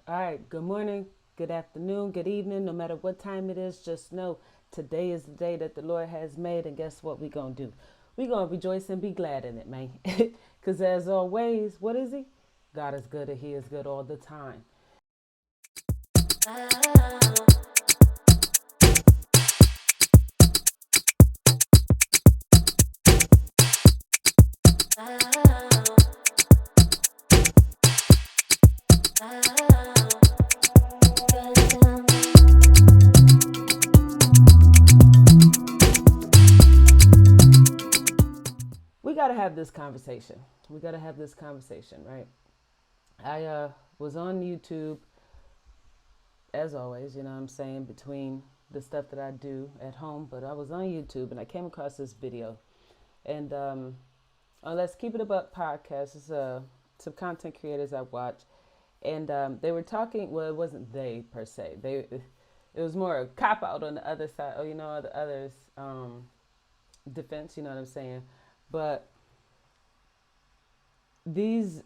All right, good morning, good afternoon, good evening, no matter what time it is, just know today is the day that the Lord has made, and guess what we're going to do? We're going to rejoice and be glad in it, man. Because as always, what is He? God is good and He is good all the time. We got to have this conversation. We got to have this conversation, right? I was on YouTube, as always, you know what I'm saying, between the stuff that I do at home, but I was on YouTube and I came across this video. And Let's Keep It About podcast. It's some content creators I watch, and they were talking. Well, it wasn't they per se. It was more a cop out on the other side, or the others' defense. You know what I'm saying? But these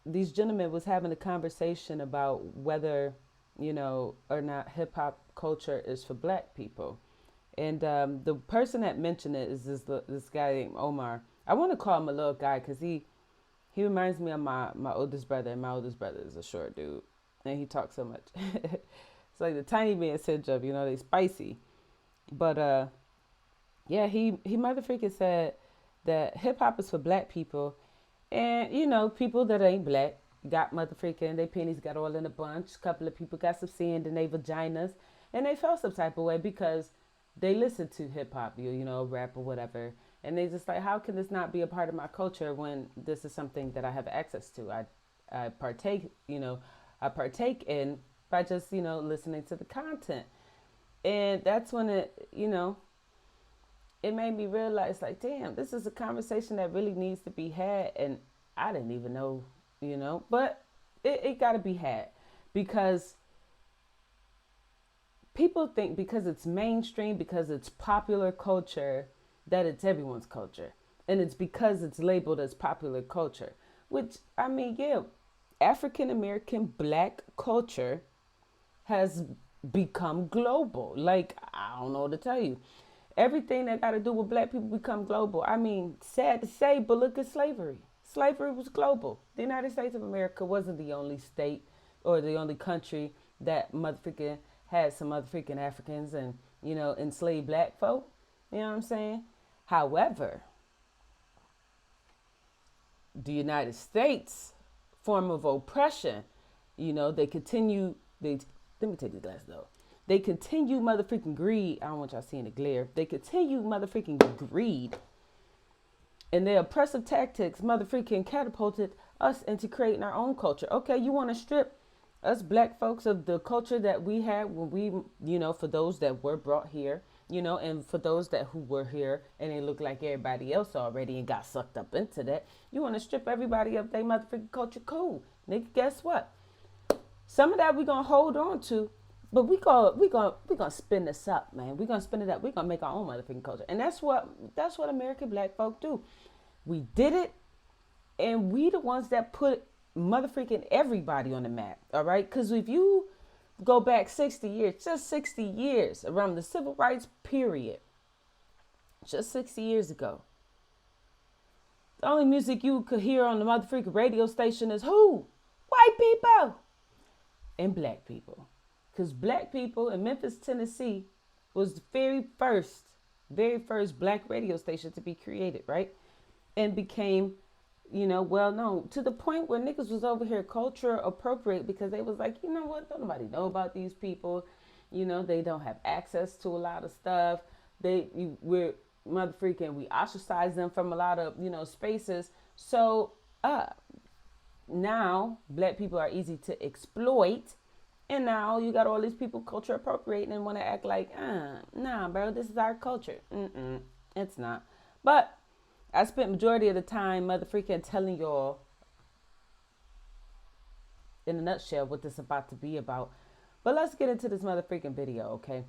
these gentlemen was having a conversation about whether or not hip hop culture is for black people. And the person that mentioned it is this guy named Omar. I want to call him a little guy because he reminds me of my oldest brother, and my oldest brother is a short dude, and he talks so much. It's like the tiny man syndrome, they spicy. But yeah, he motherfucking said that hip hop is for black people, and people that ain't black got motherfucking they pennies got all in a bunch. A couple of people got some sand in their vaginas, and they felt some type of way because they listen to hip hop, rap or whatever, and they just like, how can this not be a part of my culture when this is something that I have access to? I partake, I partake in by just listening to the content, and that's when it made me realize, like, damn, this is a conversation that really needs to be had, and I didn't even know, but it got to be had because people think because it's mainstream, because it's popular culture, that it's everyone's culture. And it's because it's labeled as popular culture, which, I mean, yeah, African American black culture has become global. Like, I don't know what to tell you. Everything that got to do with black people become global. I mean, sad to say, but look at slavery. Slavery was global. The United States of America wasn't the only state or the only country that motherfucking had some motherfucking Africans and, enslaved black folk. You know what I'm saying? However, the United States form of oppression, they continue, let me take this glass though. They continue motherfucking greed. I don't want y'all seeing the glare. They continue motherfucking greed. And their oppressive tactics motherfucking catapulted us into creating our own culture. Okay, you want to strip us black folks of the culture that we had when we, for those that were brought here, and for those that who were here and they look like everybody else already and got sucked up into that. You want to strip everybody of their motherfucking culture? Cool. Nigga, guess what? Some of that we gonna hold on to, but we gonna spin this up, man. We gonna spin it up. We gonna make our own motherfucking culture, and that's what American black folk do. We did it, and we the ones that put motherfucking everybody on the map. All right, because if you go back 60 years, just 60 years around the civil rights period, just 60 years ago, the only music you could hear on the motherfucking radio station is who? White people and black people. Because black people in Memphis, Tennessee was the very first black radio station to be created, right? And became, well known to the point where niggas was over here culture appropriate because they was like, you know what? Don't nobody know about these people. They don't have access to a lot of stuff. We're motherfucking, we ostracize them from a lot of, spaces. So, now black people are easy to exploit, and now you got all these people culture appropriating and want to act like, nah, bro, this is our culture. It's not. But I spent majority of the time motherfucking telling y'all in a nutshell what this is about to be about. But let's get into this motherfucking video, okay?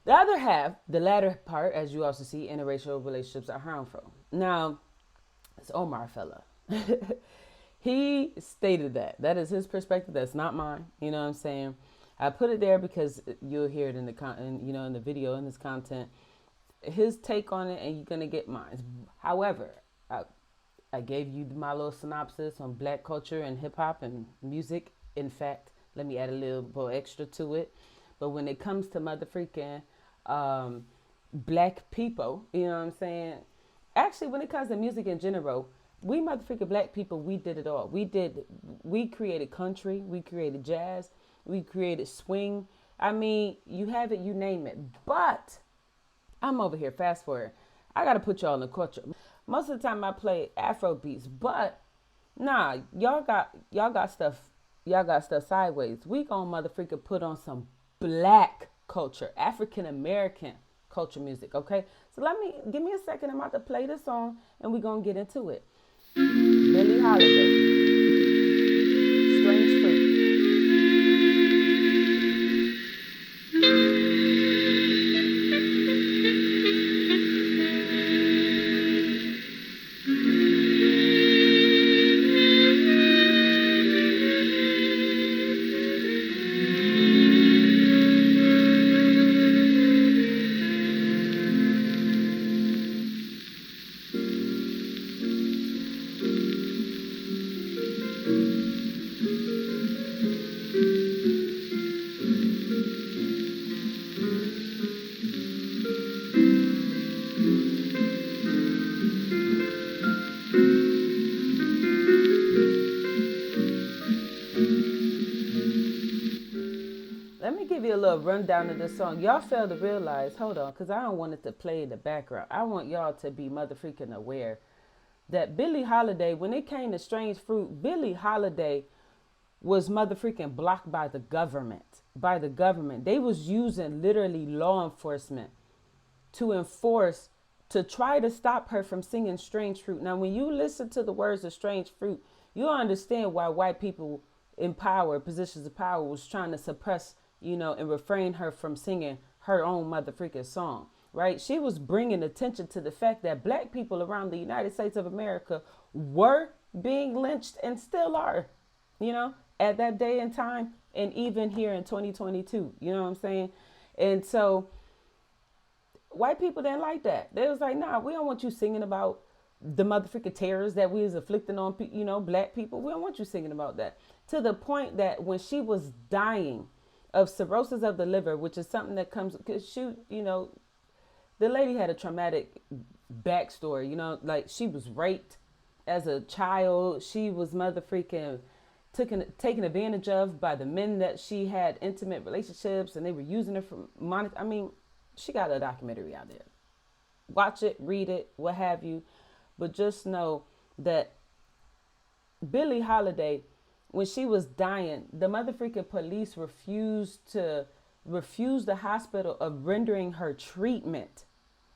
The other half, the latter part, as you also see, interracial relationships are harmful. Now, this Omar fella, He stated that. That is his perspective. That's not mine. You know what I'm saying? I put it there because you'll hear it in in the video, in this content, his take on it, and you're gonna get mine. However, I gave you my little synopsis on black culture and hip hop and music. In fact, let me add a little bit extra to it. But when it comes to mother freaking black people, you know what I'm saying? Actually, when it comes to music in general, we motherfucking black people, we did it all. We created country, we created jazz, we created swing. I mean, you have it, you name it. But I'm over here, fast forward. I gotta put y'all in the culture. Most of the time I play Afro beats, but nah, y'all got stuff sideways. We gonna motherfucker put on some black culture, African American culture music, okay? So give me a second. I'm about to play this song and we're gonna get into it. Billie Holiday, Strange Fruit. Give you a little rundown of this song. Y'all fail to realize, hold on, because I don't want it to play in the background. I want y'all to be motherfucking aware that Billie Holiday, when it came to Strange Fruit, Billie Holiday was motherfucking blocked by the government. By the government. They was using literally law enforcement to try to stop her from singing Strange Fruit. Now, when you listen to the words of Strange Fruit, you'll understand why white people in power, positions of power, was trying to suppress, and refrain her from singing her own motherfucking song, right? She was bringing attention to the fact that black people around the United States of America were being lynched and still are, at that day and time, and even here in 2022, you know what I'm saying? And so white people didn't like that. They was like, nah, we don't want you singing about the motherfucking terrors that we was inflicting on, black people. We don't want you singing about that. To the point that when she was dying of cirrhosis of the liver, which is something that comes, because the lady had a traumatic backstory, like she was raped as a child. She was motherfucking taken advantage of by the men that she had intimate relationships, and they were using her for money. I mean, she got a documentary out there. Watch it, read it, what have you. But just know that Billie Holiday, when she was dying, the motherfucking police refused the hospital of rendering her treatment.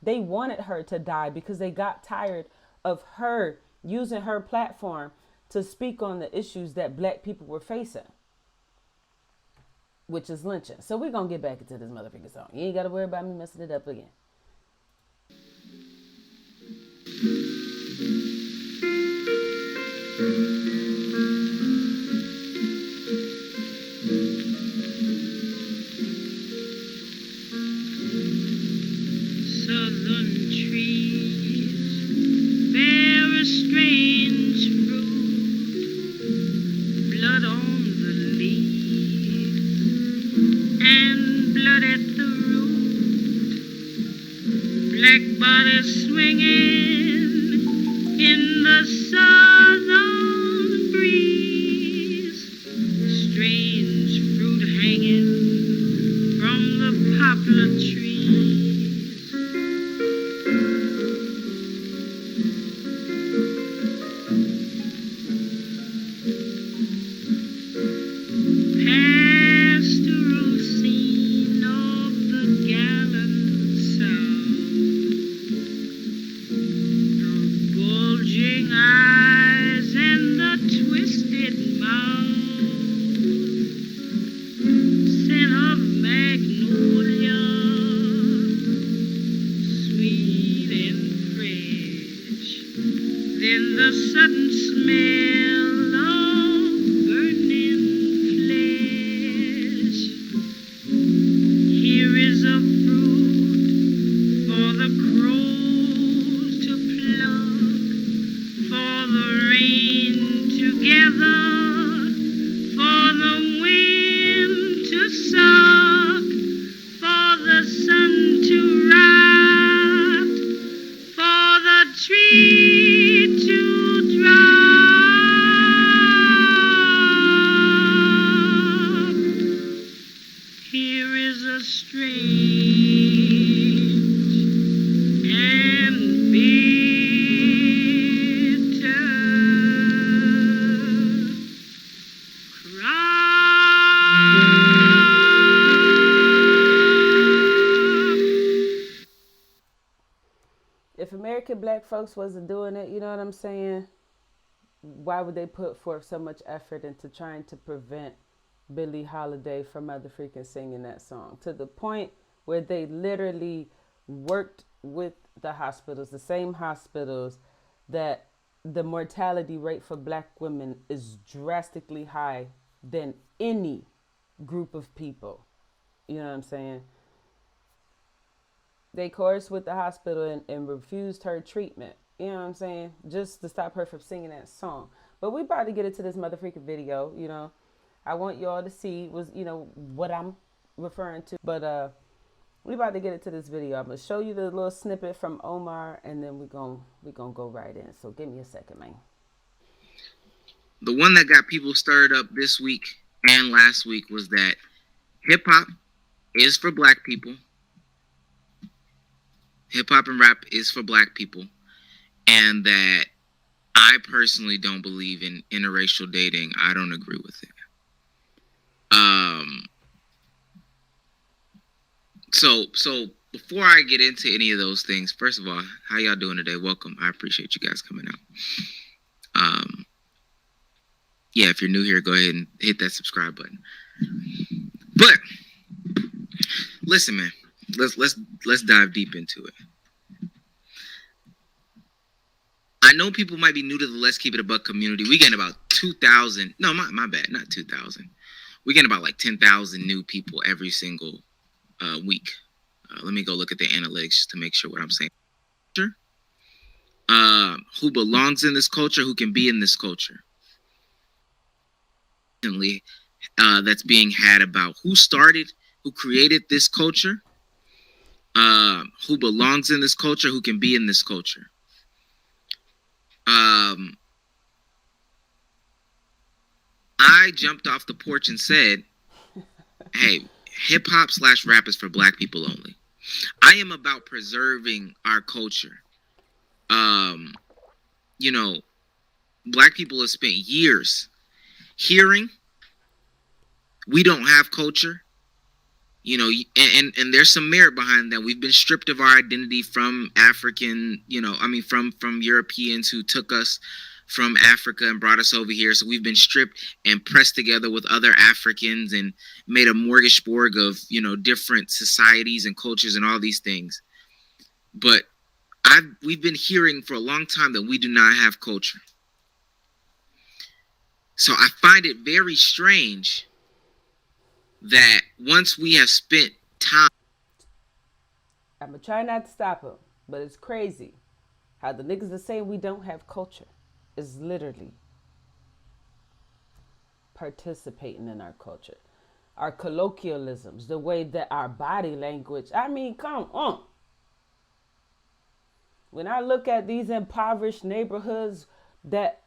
They wanted her to die because they got tired of her using her platform to speak on the issues that black people were facing, which is lynching. So we're going to get back into this motherfucking song. You ain't got to worry about me messing it up again. Southern trees bear a strange fruit, blood on the leaves and blood at the root, black bodies swinging in the southern breeze, strange fruit hanging from the poplar trees. Pastoral scene of the gallant South, the bulging eyes and the twisted mouth, scent of magnolia black folks wasn't doing it, you know what I'm saying? Why would they put forth so much effort into trying to prevent Billie Holiday from motherfucking singing that song? To the point where they literally worked with the hospitals, the same hospitals that the mortality rate for black women is drastically high than any group of people. You know what I'm saying? They coerced with the hospital and refused her treatment. You know what I'm saying? Just to stop her from singing that song. But we about to get into this motherfucking video. You know, I want y'all to see what I'm referring to. But we about to get into this video. I'm gonna show you the little snippet from Omar, and then we gonna go right in. So give me a second, man. The one that got people stirred up this week and last week was that hip hop is for black people. Hip hop and rap is for black people, and that I personally don't believe in interracial dating. I don't agree with it. So before I get into any of those things, first of all, how y'all doing today? Welcome. I appreciate you guys coming out. Yeah, if you're new here, go ahead and hit that subscribe button. But listen, man, let's dive deep into it. I know people might be new to the Let's Keep It a Buck community. We get about 2,000. No, my bad, not 2,000. We get about like 10,000 new people every single week. Let me go look at the analytics to make sure what I'm saying. Who belongs in this culture? Who can be in this culture? That's being had about who started, who created this culture, who belongs in this culture, who can be in this culture. I jumped off the porch and said, hey, hip hop / rap is for black people only. I am about preserving our culture. Black people have spent years hearing we don't have culture, and there's some merit behind that. We've been stripped of our identity from African, from Europeans who took us from Africa and brought us over here. So we've been stripped and pressed together with other Africans and made a smorgasbord of, different societies and cultures and all these things. But we've been hearing for a long time that we do not have culture. So I find it very strange that once we have spent time... I'm going to try not to stop him, but it's crazy how the niggas that say we don't have culture is literally participating in our culture. Our colloquialisms, the way that our body language, I mean, come on. When I look at these impoverished neighborhoods that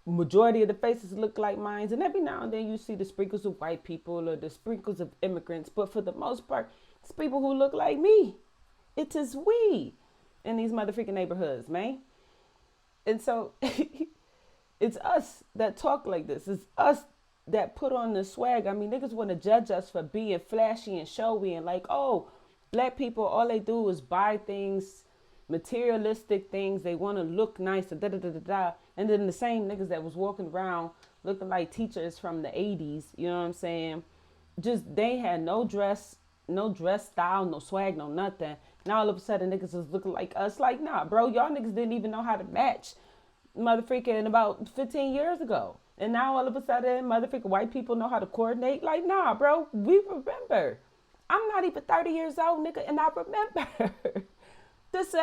majority of the faces look like mine, and every now and then you see the sprinkles of white people or the sprinkles of immigrants, but for the most part, it's people who look like me. It is we in these motherfucking neighborhoods, man. And so it's us that talk like this. It's us that put on the swag. I mean, niggas want to judge us for being flashy and showy and like, oh, black people, all they do is buy things, materialistic things. They want to look nice, and da-da-da-da-da. And then the same niggas that was walking around looking like teachers from the 80s, you know what I'm saying? Just, they had no dress style, no swag, no nothing. Now all of a sudden niggas is looking like us. Like, nah, bro, y'all niggas didn't even know how to match motherfucking about 15 years ago. And now all of a sudden motherfucking white people know how to coordinate. Like, nah, bro, we remember. I'm not even 30 years old, nigga, and I remember. This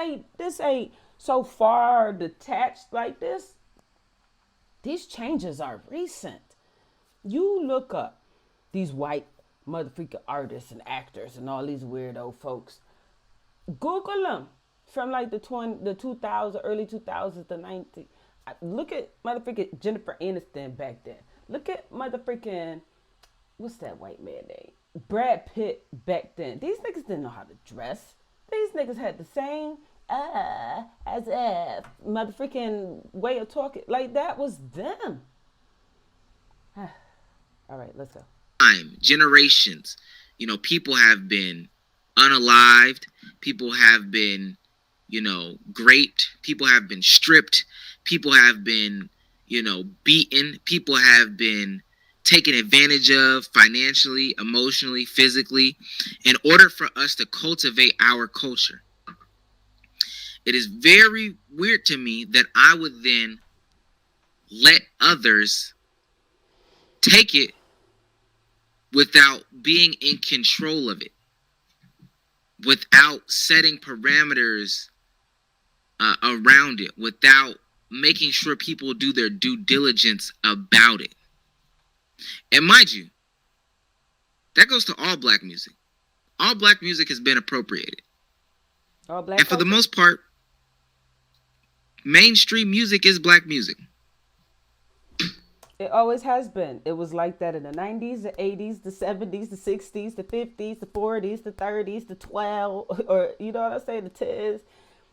ain't so far detached like this. These changes are recent. You look up these white motherfucking artists and actors and all these weirdo folks. Google them from like the 2000s, early 2000s, the 90s. Look at motherfucking Jennifer Aniston back then. Look at motherfucking, what's that white man name? Brad Pitt back then. These niggas didn't know how to dress. These niggas had the same as a motherfucking way of talking. Like, that was them. All right, let's go. Generations, people have been unalived. People have been great. People have been stripped. People have been, beaten. People have been taken advantage of financially, emotionally, physically, in order for us to cultivate our culture. It is very weird to me that I would then let others take it without being in control of it, without setting parameters around it, without making sure people do their due diligence about it. And mind you, that goes to all black music. All black music has been appropriated. All black. And for the most part, mainstream music is black music. It always has been. It was like that in the 90s, the 80s, the 70s, the 60s, the 50s, the 40s, the 30s, the 12, or you know what I'm saying, the 10s.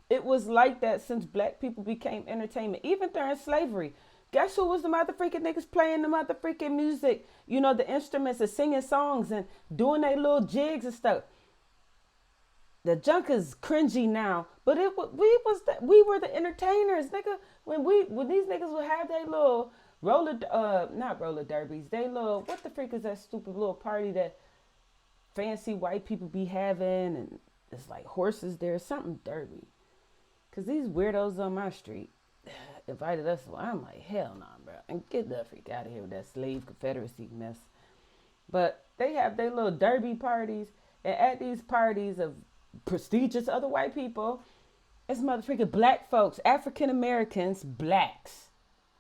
It was like that since black people became entertainment, even during slavery. Guess who was the motherfucking niggas playing the motherfucking music? You know, the instruments and singing songs and doing their little jigs and stuff. The junk is cringy now, but we were the entertainers, nigga. When these niggas would have their little not roller derbies, they little, what the freak is that stupid little party that fancy white people be having, and it's like horses there, something derby. Cause these weirdos on my street invited us. Well, I'm like, hell no, bro, and get the freak out of here with that slave Confederacy mess. But they have their little derby parties, and at these parties of prestigious other white people, it's motherfucking black folks, African Americans, blacks,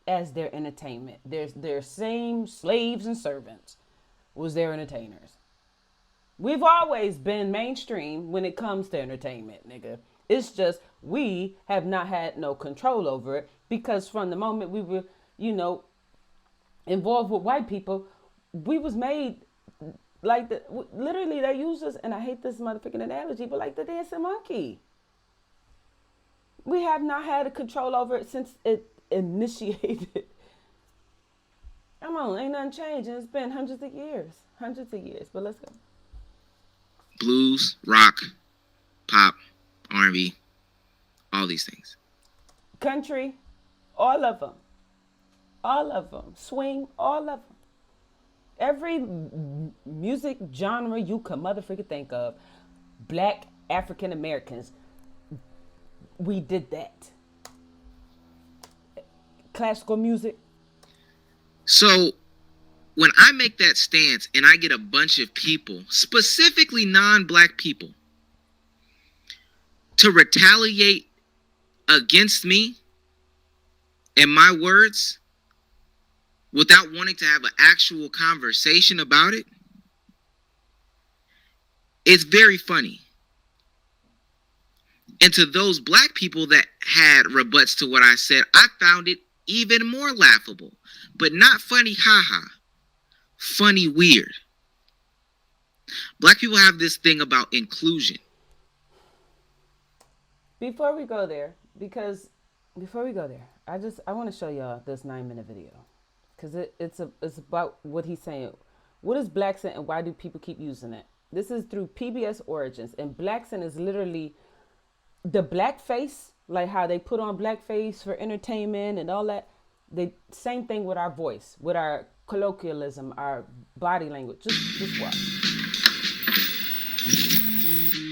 as their entertainment. Their same slaves and servants was their entertainers. We've always been mainstream when it comes to entertainment, nigga. It's just we have not had no control over it, because from the moment we were, involved with white people, we was made like literally they use us, and I hate this motherfucking analogy, but like the dancing monkey. We have not had a control over it since it initiated. Come on, ain't nothing changed, and it's been hundreds of years, but let's go. Blues, rock, pop, R&B, all these things. Country, all of them. Swing, all of them. Every music genre you can motherfucking think of, black African Americans, we did that. Classical music. So when I make that stance and I get a bunch of people, specifically non-black people, to retaliate against me and my words without wanting to have an actual conversation about it, it's very funny. And to those black people that had rebuts to what I said, I found it even more laughable. But not funny, haha. Funny, weird. Black people have this thing about inclusion. Before we go there, I want to show y'all this 9-minute video, because it's about what he's saying. What is Blaccent and why do people keep using it? This is through PBS Origins, and Blaccent is literally the blackface, like how they put on blackface for entertainment and all that. The same thing with our voice, with our colloquialism, our body language. Just watch.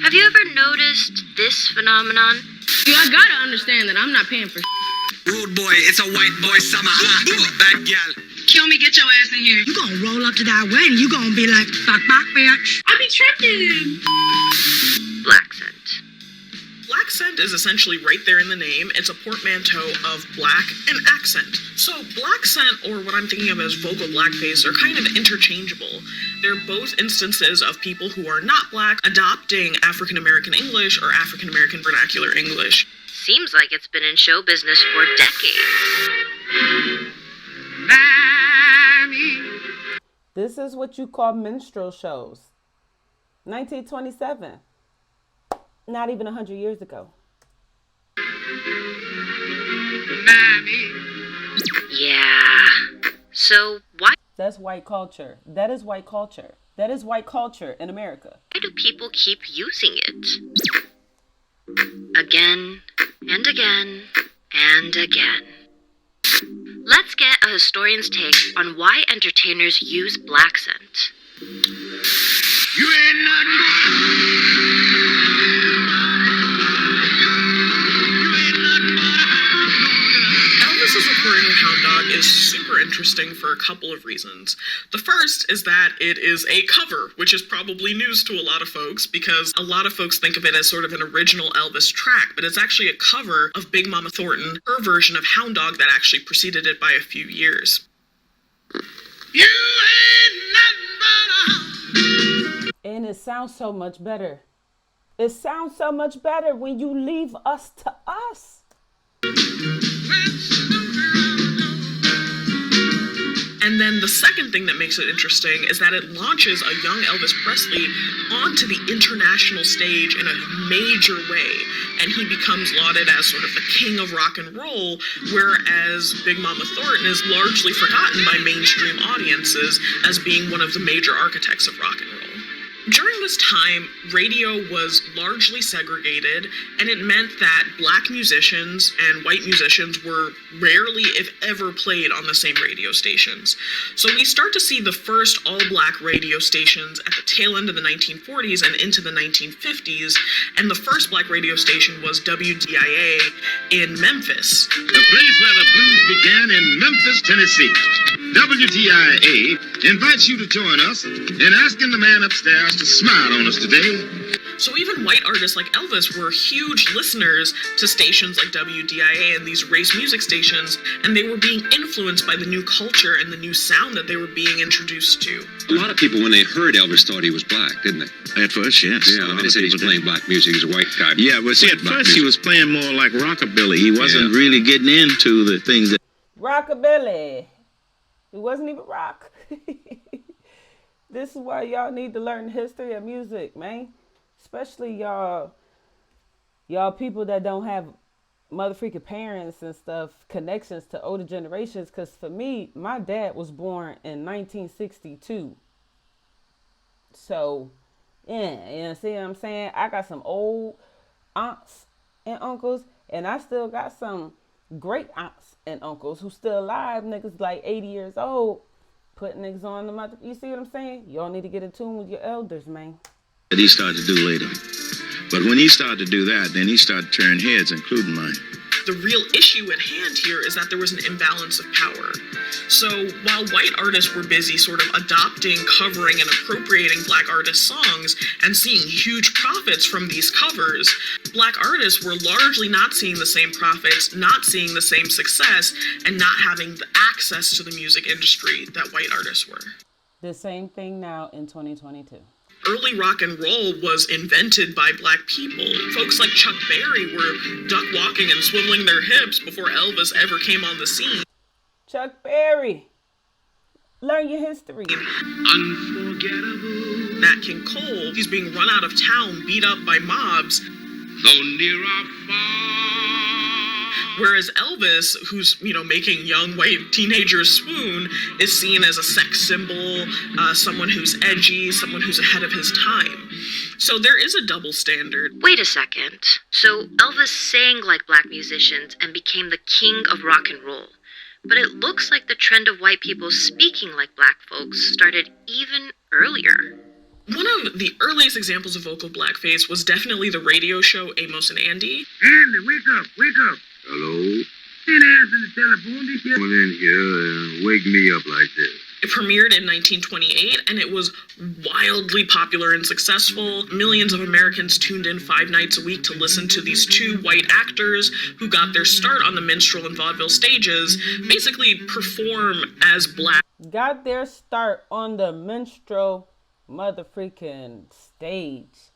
Have you ever noticed this phenomenon? I gotta understand that I'm not paying for Rude boy, it's a white boy summer. Bad gal. Kill me, get your ass in here. You gonna roll up to that wedding, you gonna be like, fuck, bitch. I be tripping. Blaccent. Blaccent is essentially right there in the name. It's a portmanteau of black and accent. So Blaccent, or what I'm thinking of as vocal blackface, are kind of interchangeable. They're both instances of people who are not black adopting African American English or African American vernacular English. Seems like it's been in show business for decades. This is what you call minstrel shows. 1927. Not even 100 years ago. Yeah. So why That's white culture. That is white culture. That is white culture in America. do people keep using it? Again and again and again. Let's get a historian's take on why entertainers use black scent. You ain't nothing Elvis's recording of Hound Dog is super interesting for a couple of reasons. The first is that it is a cover, which is probably news to a lot of folks because a lot of folks think of it as sort of an original Elvis track, but it's actually a cover of Big Mama Thornton, her version of Hound Dog that actually preceded it by a few years. You ain't nothing but a hound. And it sounds so much better. It sounds so much better when you leave us to us. And then the second thing that makes it interesting is that it launches a young Elvis Presley onto the international stage in a major way. And he becomes lauded as sort of the king of rock and roll, whereas Big Mama Thornton is largely forgotten by mainstream audiences as being one of the major architects of rock and roll. During this time, radio was largely segregated, and it meant that black musicians and white musicians were rarely, if ever, played on the same radio stations. So we start to see the first all-black radio stations at the tail end of the 1940s and into the 1950s, and the first black radio station was WDIA in Memphis. The place where the blues began in Memphis, Tennessee. WDIA invites you to join us in asking the man upstairs to smile on us today. So even white artists like Elvis were huge listeners to stations like WDIA and these race music stations, and they were being influenced by the new culture and the new sound that they were being introduced to. A lot of people, when they heard Elvis, thought he was black, didn't they? At first, yes. Yeah, I mean, they said he's playing black music. He's a white guy. Yeah, but see, at first he was playing more like rockabilly. He wasn't really getting into the things that... Rockabilly. It wasn't even rock. This is why y'all need to learn the history of music, man. Especially y'all people that don't have motherfucking parents and stuff, connections to older generations. Because for me, my dad was born in 1962. So, yeah, you see what I'm saying? I got some old aunts and uncles, and I still got some great aunts and uncles who still alive, niggas like 80 years old, putting niggas on the mother. You see what I'm saying? Y'all need to get in tune with your elders, man. That he started to do later. But when he started to do that, then he started to turn heads, including mine. The real issue at hand here is that there was an imbalance of power. So while white artists were busy sort of adopting, covering, and appropriating black artists' songs and seeing huge profits from these covers, black artists were largely not seeing the same profits, not seeing the same success, and not having the access to the music industry that white artists were. The same thing now in 2022. Early rock and roll was invented by black people. Folks like Chuck Berry were duck walking and swiveling their hips before Elvis ever came on the scene. Chuck Berry. Learn your history. Unforgettable. Nat King Cole, he's being run out of town, beat up by mobs. Though near or far. Whereas Elvis, who's, making young white teenagers swoon, is seen as a sex symbol, someone who's edgy, someone who's ahead of his time. So there is a double standard. Wait a second. So Elvis sang like black musicians and became the king of rock and roll. But it looks like the trend of white people speaking like black folks started even earlier. One of the earliest examples of vocal blackface was definitely the radio show Amos and Andy. Andy, wake up, wake up. Hello? Ain't answering the telephone. This here. Come in here and wake me up like this. It premiered in 1928, and it was wildly popular and successful. Millions of Americans tuned in 5 nights a week to listen to these two white actors who got their start on the minstrel and vaudeville stages, basically perform as black. Got their start on the minstrel motherfucking stage.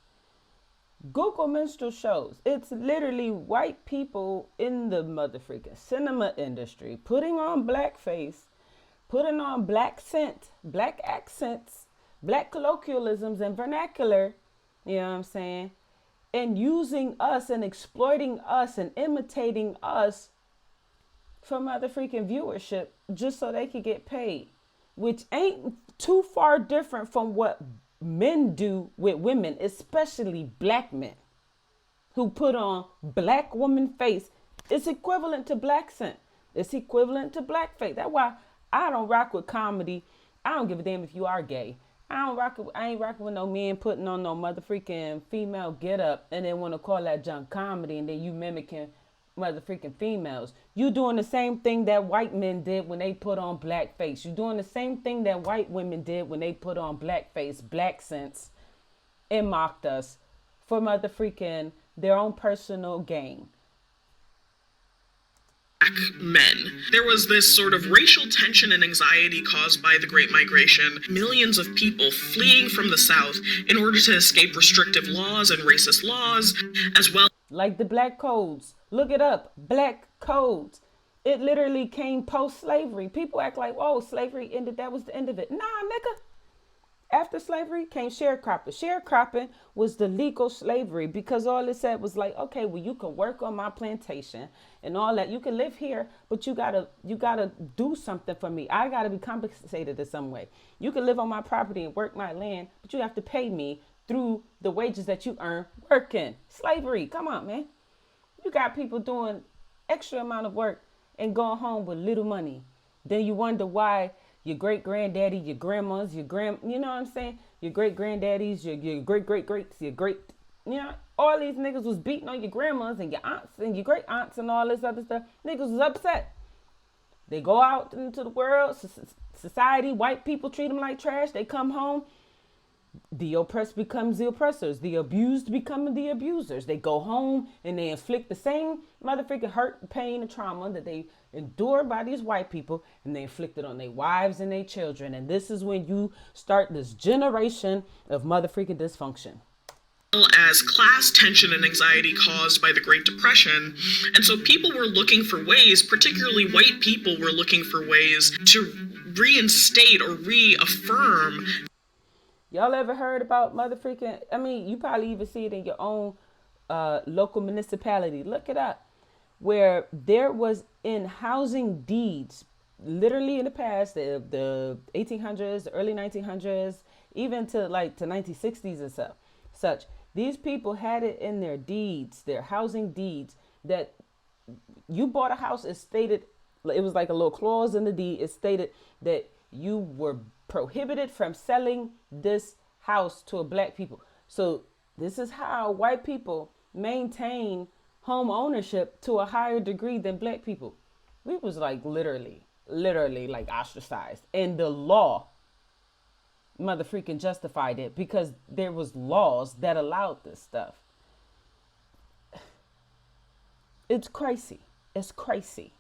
Google minstrel shows. It's literally white people in the motherfucking cinema industry putting on blackface, putting on black scent, black accents, black colloquialisms and vernacular, you know what I'm saying? And using us and exploiting us and imitating us for motherfucking viewership just so they could get paid, which ain't too far different from what men do with women, especially black men. who put on black woman face, it's equivalent to black scent. It's equivalent to blackface. That's why I don't rock with comedy. I don't give a damn if you are gay. I ain't rocking with no men putting on no motherfucking female get up and then want to call that junk comedy, and then you mimicking motherfucking females. You doing the same thing that white men did when they put on blackface. You doing the same thing that white women did when they put on blackface, black sense, and mocked us for motherfucking their own personal gain. Men. There was this sort of racial tension and anxiety caused by the Great Migration. Millions of people fleeing from the South in order to escape restrictive laws and racist laws, as well. Like the black codes. Look it up. Black codes. It literally came post-slavery. People act like, oh, slavery ended. That was the end of it. Nah, nigga. After slavery came sharecropping. Sharecropping was the legal slavery, because all it said was like, okay, well, you can work on my plantation and all that. You can live here, but you gotta do something for me. I gotta be compensated in some way. You can live on my property and work my land, but you have to pay me through the wages that you earn working. Slavery. Come on, man. You got people doing extra amount of work and going home with little money. Then you wonder why your great-granddaddy, your grandmas, you know what I'm saying? Your great-granddaddies, your great-great-greats, all these niggas was beating on your grandmas and your aunts and your great-aunts and all this other stuff. Niggas was upset. They go out into the world, society, white people treat them like trash. They come home. The oppressed becomes the oppressors. The abused become the abusers. They go home and they inflict the same motherfucking hurt, pain, and trauma that they endured by these white people, and they inflict it on their wives and their children. And this is when you start this generation of motherfucking dysfunction. As class tension and anxiety caused by the Great Depression. And so people were looking for ways, particularly white people were looking for ways to reinstate or reaffirm. Y'all ever heard about motherfucking, you probably even see it in your own local municipality. Look it up. Where there was in housing deeds, literally in the past, the 1800s, the early 1900s, even to like the 1960s and such. These people had it in their deeds, their housing deeds, that you bought a house. It stated, it was like a little clause in the deed. It stated that you were prohibited from selling this house to a black people. So this is how white people maintain home ownership to a higher degree than black people. We was like literally like ostracized, and the law motherfucking justified it because there was laws that allowed this stuff. It's crazy. It's crazy.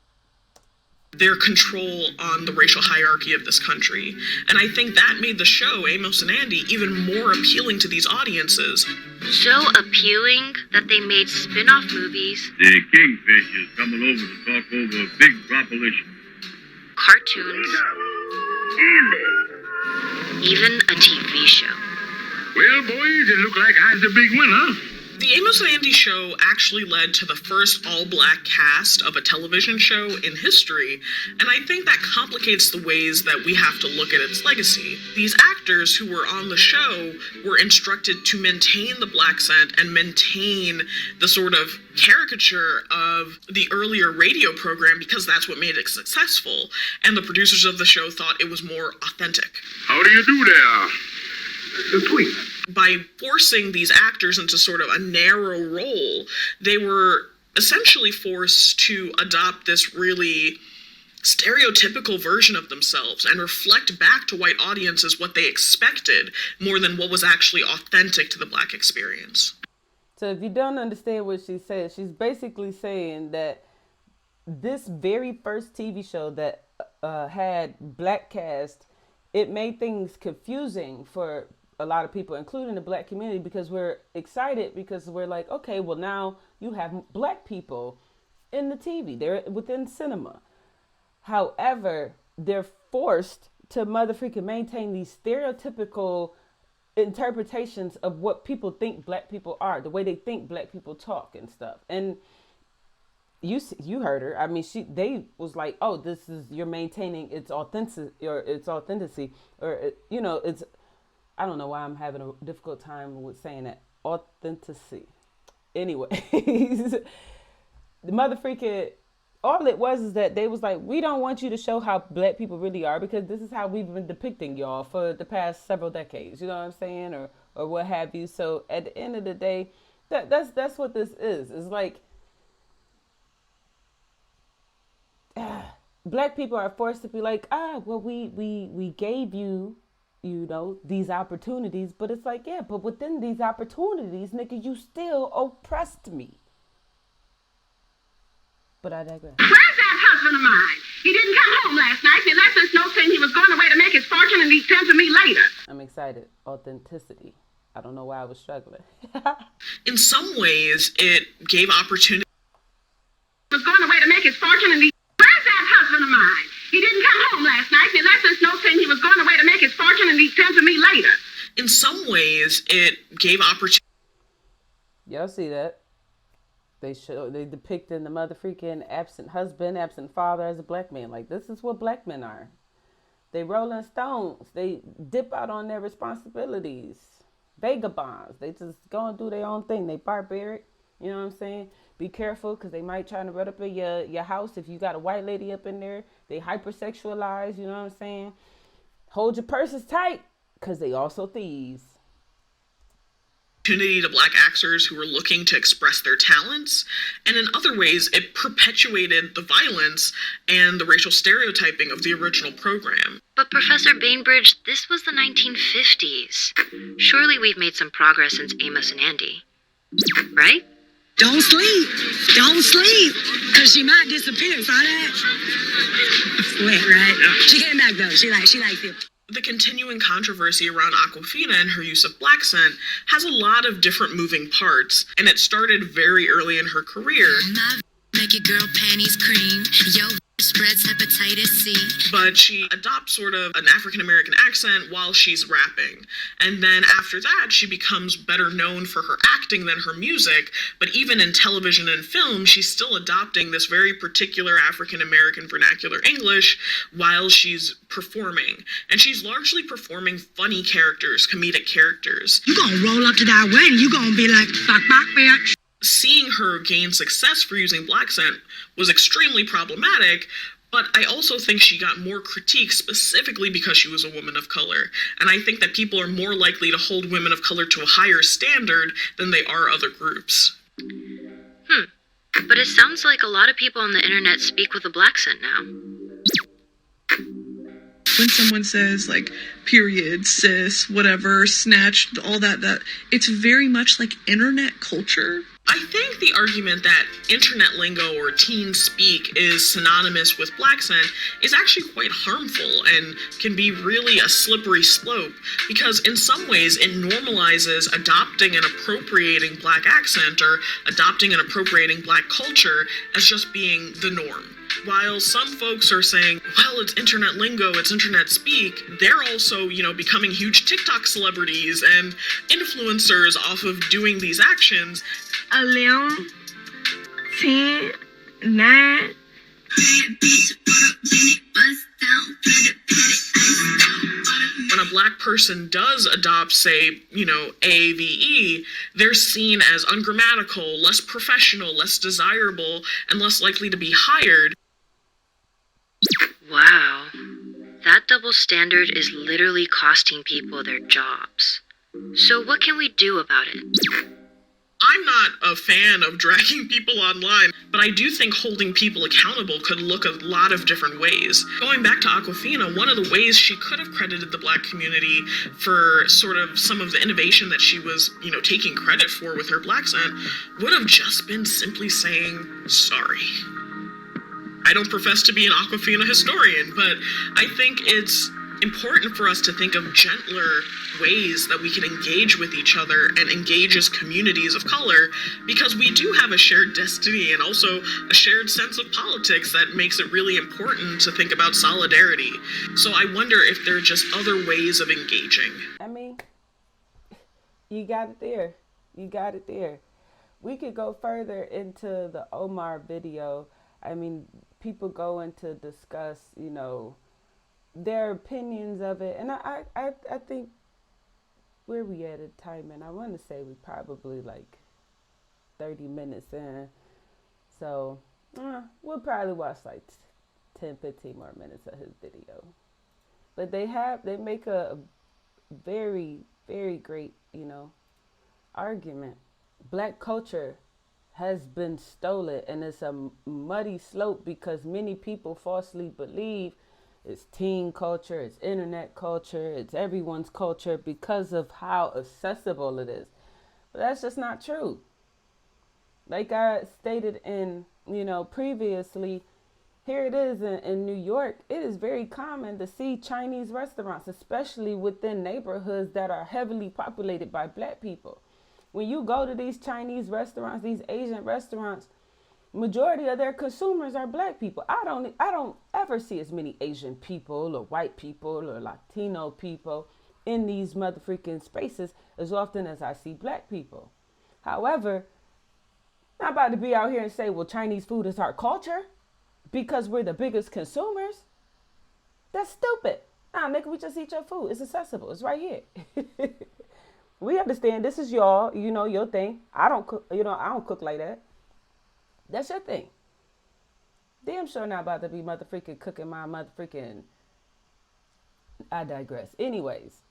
Their control on the racial hierarchy of this country. And I think that made the show, Amos and Andy, even more appealing to these audiences. So appealing that they made spin-off movies. The kingfish is coming over to talk over a big proposition. Cartoons. Even a TV show. Well, boys, it look like I's the big winner. The Amos and Andy show actually led to the first all-black cast of a television show in history, and I think that complicates the ways that we have to look at its legacy. These actors who were on the show were instructed to maintain the black scent and maintain the sort of caricature of the earlier radio program because that's what made it successful, and the producers of the show thought it was more authentic. How do you do there? The tweet. By forcing these actors into sort of a narrow role, they were essentially forced to adopt this really stereotypical version of themselves and reflect back to white audiences what they expected more than what was actually authentic to the black experience. So if you don't understand what she said, she's basically saying that this very first TV show that had black cast, it made things confusing for a lot of people, including the black community, because we're excited because we're like, okay, well now you have black people in the TV, they're within cinema. However, they're forced to motherfucking maintain these stereotypical interpretations of what people think black people are, the way they think black people talk and stuff. And you heard her. I mean, they was like, oh, this is, you're maintaining its authenticity, or I don't know why I'm having a difficult time with saying that. Authenticity. Anyways, the mother freaking, all it was is that they was like, we don't want you to show how black people really are because this is how we've been depicting y'all for the past several decades. You know what I'm saying? Or what have you. So at the end of the day, that's what this is. It's like black people are forced to be like, well, we gave you, you know, these opportunities, but it's like, yeah, but within these opportunities, nigga, you still oppressed me. But I digress. Where's that husband of mine? He didn't come home last night. He left us note saying he was going away to make his fortune and he'd come to me later. I'm excited. Authenticity. I don't know why I was struggling. In some ways, it gave opportunity. He was going away to make his fortune and where's that husband of mine? He didn't come home last night. He left us note saying he was going away to make his fortune and he'd come to me later. In some ways, it gave opportunity. Y'all see that? They depicting the mother freaking absent husband, absent father as a black man. Like, this is what black men are. They rolling stones. They dip out on their responsibilities. Vagabonds. They just go and do their own thing. They barbaric. You know what I'm saying? Be careful because they might try to run up in your house if you got a white lady up in there. They hypersexualize. You know what I'm saying? Hold your purses tight because they also thieves. Opportunity to black actors who were looking to express their talents, and in other ways it perpetuated the violence and the racial stereotyping of the original program. But Professor Bainbridge, this was the 1950s. Surely we've made some progress since Amos and Andy. Right? Don't sleep. Don't sleep. Because she might disappear. Saw that? Sweet, right? Yeah. She came back, though. She likes it. The continuing controversy around Awkwafina and her use of black scent has a lot of different moving parts, and it started very early in her career. Make your girl panties cream. Yo, spreads hepatitis C. But she adopts sort of an African-American accent while she's rapping. And then after that, she becomes better known for her acting than her music. But even in television and film, she's still adopting this very particular African-American vernacular English while she's performing. And she's largely performing funny characters, comedic characters. You gonna roll up to that wedding, you gonna be like, fuck, bitch. Seeing her gain success for using black scent was extremely problematic, but I also think she got more critique specifically because she was a woman of color. And I think that people are more likely to hold women of color to a higher standard than they are other groups. But it sounds like a lot of people on the internet speak with a black scent now. When someone says, like, period, cis, whatever, snatch, all that, it's very much like internet culture. I think the argument that internet lingo or teen speak is synonymous with black scent is actually quite harmful and can be really a slippery slope, because in some ways it normalizes adopting and appropriating black accent or adopting and appropriating black culture as just being the norm. While some folks are saying, well, it's internet lingo, it's internet speak, they're also, becoming huge TikTok celebrities and influencers off of doing these actions. 11, 10, 9. When a black person does adopt, say, AAVE, they're seen as ungrammatical, less professional, less desirable, and less likely to be hired. Wow. That double standard is literally costing people their jobs. So what can we do about it? I'm not a fan of dragging people online, but I do think holding people accountable could look a lot of different ways. Going back to Awkwafina, one of the ways she could have credited the black community for sort of some of the innovation that she was, taking credit for with her black scent would have just been simply saying sorry. I don't profess to be an Awkwafina historian, but I think it's important for us to think of gentler ways that we can engage with each other and engage as communities of color, because we do have a shared destiny and also a shared sense of politics that makes it really important to think about solidarity. So I wonder if there are just other ways of engaging. I mean, you got it there. You got it there. We could go further into the Omar video. I mean, people go in to discuss, their opinions of it. And I think where we at a time, and I want to say we probably like 30 minutes in. So we'll probably watch like 10, 15 more minutes of his video. But they make a very, very great, argument. Black culture has been stolen, and it's a muddy slope because many people falsely believe it's teen culture, it's internet culture, it's everyone's culture because of how accessible it is. But that's just not true. Like I stated in, previously, here it is in New York. It is very common to see Chinese restaurants, especially within neighborhoods that are heavily populated by black people. When you go to these Chinese restaurants, these Asian restaurants, majority of their consumers are black people. I don't ever see as many Asian people or white people or Latino people in these motherfucking spaces as often as I see black people. However, I'm not about to be out here and say, well, Chinese food is our culture because we're the biggest consumers. That's stupid. Nah, nigga, we just eat your food. It's accessible. It's right here. We understand this is your thing. I don't cook, I don't cook like that. That's your thing. Damn sure not about to be motherfucking cooking my motherfucking. I digress. Anyways,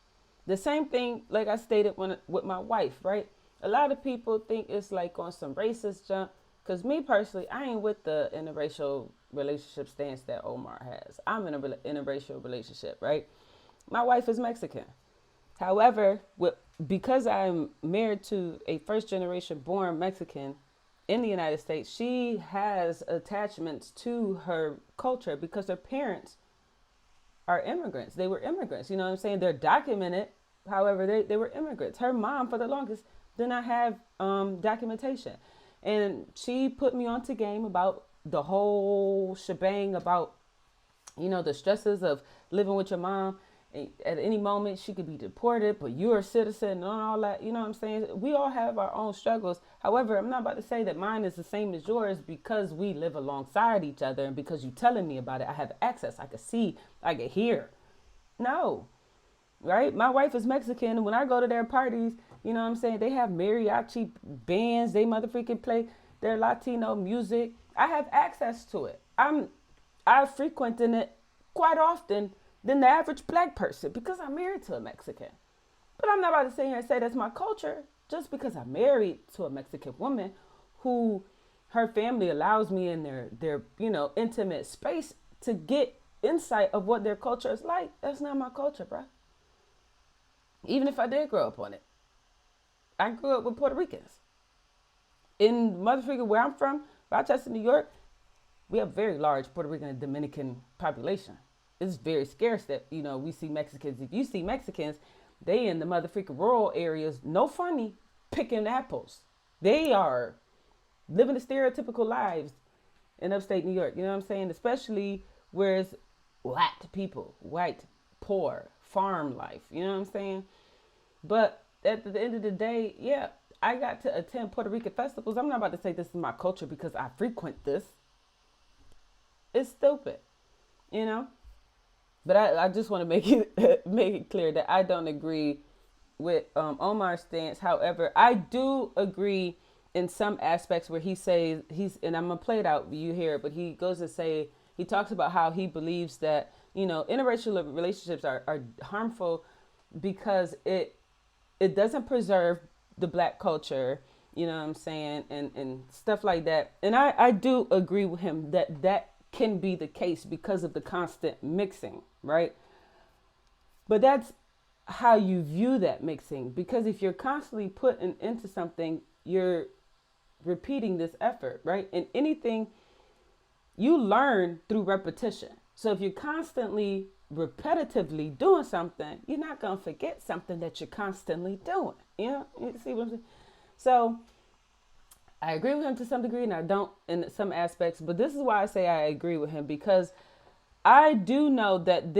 the same thing, like I stated with my wife, right? A lot of people think it's like on some racist junk. Because me personally, I ain't with the interracial relationship stance that Omar has. I'm in an interracial relationship, right? My wife is Mexican. However, because I'm married to a first generation born Mexican in the United States, she has attachments to her culture because her parents are immigrants. They were immigrants. You know what I'm saying? They're documented. However, they were immigrants. Her mom, for the longest, did not have documentation. And she put me onto game about the whole shebang about, the stresses of living with your mom. At any moment, she could be deported, but you're a citizen and all that. You know what I'm saying? We all have our own struggles. However, I'm not about to say that mine is the same as yours because we live alongside each other and because you're telling me about it. I have access. I can see. I can hear. No. Right? My wife is Mexican, and when I go to their parties, you know what I'm saying? They have mariachi bands. They motherfucking play their Latino music. I have access to it. I frequent it quite often than the average black person because I'm married to a Mexican. But I'm not about to sit here and say that's my culture just because I'm married to a Mexican woman who her family allows me in their intimate space to get insight of what their culture is like. That's not my culture, bro. Even if I did grow up on it. I grew up with Puerto Ricans. In motherfucker where I'm from, Rochester, New York, we have very large Puerto Rican and Dominican population. It's very scarce that, we see Mexicans. If you see Mexicans, they in the motherfucking rural areas, no funny, picking apples. They are living the stereotypical lives in upstate New York. You know what I'm saying? Especially where it's white, poor, farm life. You know what I'm saying? But at the end of the day, yeah, I got to attend Puerto Rican festivals. I'm not about to say this is my culture because I frequent this. It's stupid, But I just want to make it clear that I don't agree with Omar's stance. However, I do agree in some aspects where he says and I'm gonna play it out. You hear it, but he goes to say he talks about how he believes that interracial relationships are harmful because it doesn't preserve the black culture. You know what I'm saying, and stuff like that. And I do agree with him that can be the case because of the constant mixing, right? But that's how you view that mixing, because if you're constantly putting into something, you're repeating this effort, right? And anything you learn through repetition. So if you're constantly repetitively doing something, you're not going to forget something that you're constantly doing. You see what I'm saying? So I agree with him to some degree, and I don't in some aspects, but this is why I say I agree with him, because I do know that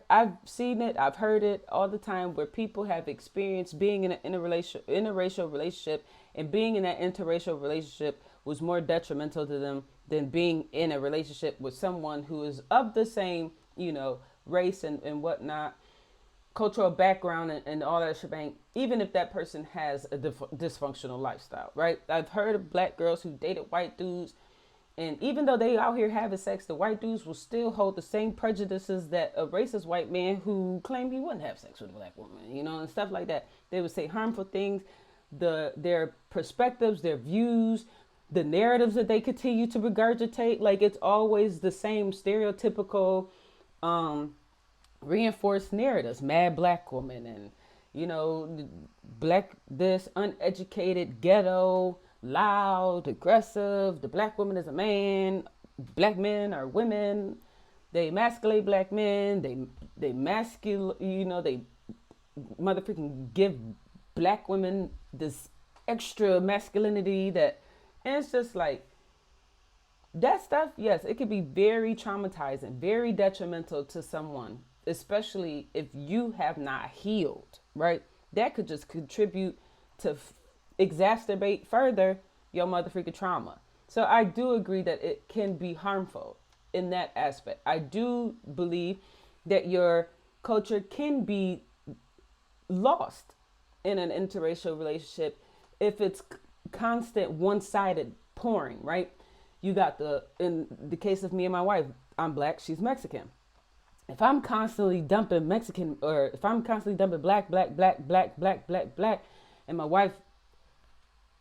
I've seen it, I've heard it all the time where people have experienced being in an interracial relationship, and being in that interracial relationship was more detrimental to them than being in a relationship with someone who is of the same, race and whatnot. cultural background and all that shebang, even if that person has a dysfunctional lifestyle, right? I've heard of black girls who dated white dudes, and even though they out here having sex, the white dudes will still hold the same prejudices that a racist white man who claimed he wouldn't have sex with a black woman, you know, and stuff like that. They would say harmful things, their perspectives, their views, the narratives that they continue to regurgitate. Like, it's always the same stereotypical, reinforced narratives. Mad black woman, and, you know, black this, uneducated, ghetto, loud, aggressive. The black woman is a man. Black men are women. They emasculate black men. They masculate, you know, they motherfucking give black women this extra masculinity that, and it's just like, that stuff, yes, it could be very traumatizing, very detrimental to someone, especially if you have not healed, right? That could just contribute to exacerbate further your motherfucking trauma. So I do agree that it can be harmful in that aspect. I do believe that your culture can be lost in an interracial relationship if it's constant one-sided pouring, right? You got in the case of me and my wife, I'm black, she's Mexican. If I'm constantly dumping Mexican, or if I'm constantly dumping black, and my wife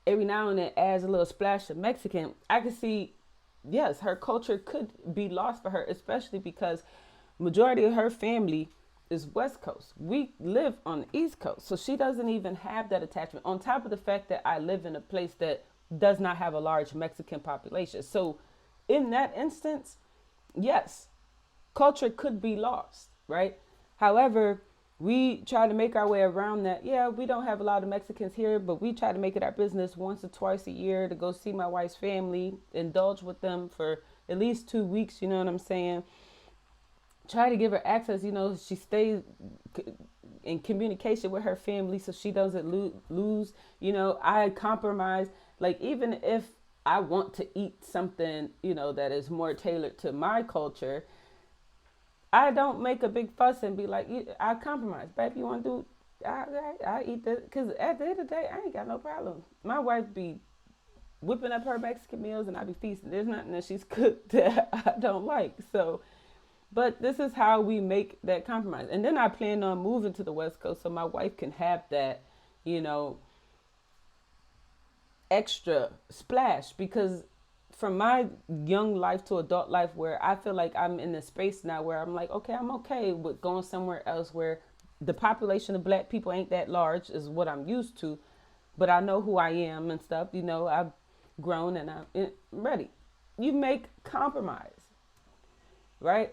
every now and then adds a little splash of Mexican, I can see, yes, her culture could be lost for her, especially because majority of her family is West Coast. We live on the East Coast, so she doesn't even have that attachment. On top of the fact that I live in a place that does not have a large Mexican population. So in that instance, yes, culture could be lost, right? However, we try to make our way around that. Yeah, we don't have a lot of Mexicans here, but we try to make it our business once or twice a year to go see my wife's family, indulge with them for at least 2 weeks, you know what I'm saying? Try to give her access, you know, she stays in communication with her family so she doesn't lose, you know, I compromise. Like, even if I want to eat something, you know, that is more tailored to my culture, I don't make a big fuss and be like, I compromise. Babe, you want to do, I eat this. Because at the end of the day, I ain't got no problem. My wife be whipping up her Mexican meals and I be feasting. There's nothing that she's cooked that I don't like. So, but this is how we make that compromise. And then I plan on moving to the West Coast so my wife can have that, you know, extra splash, because from my young life to adult life, where I feel like I'm in a space now where I'm like, okay, I'm okay with going somewhere else where the population of black people ain't that large, is what I'm used to, but I know who I am and stuff, you know, I've grown and I'm ready. You make compromise, right?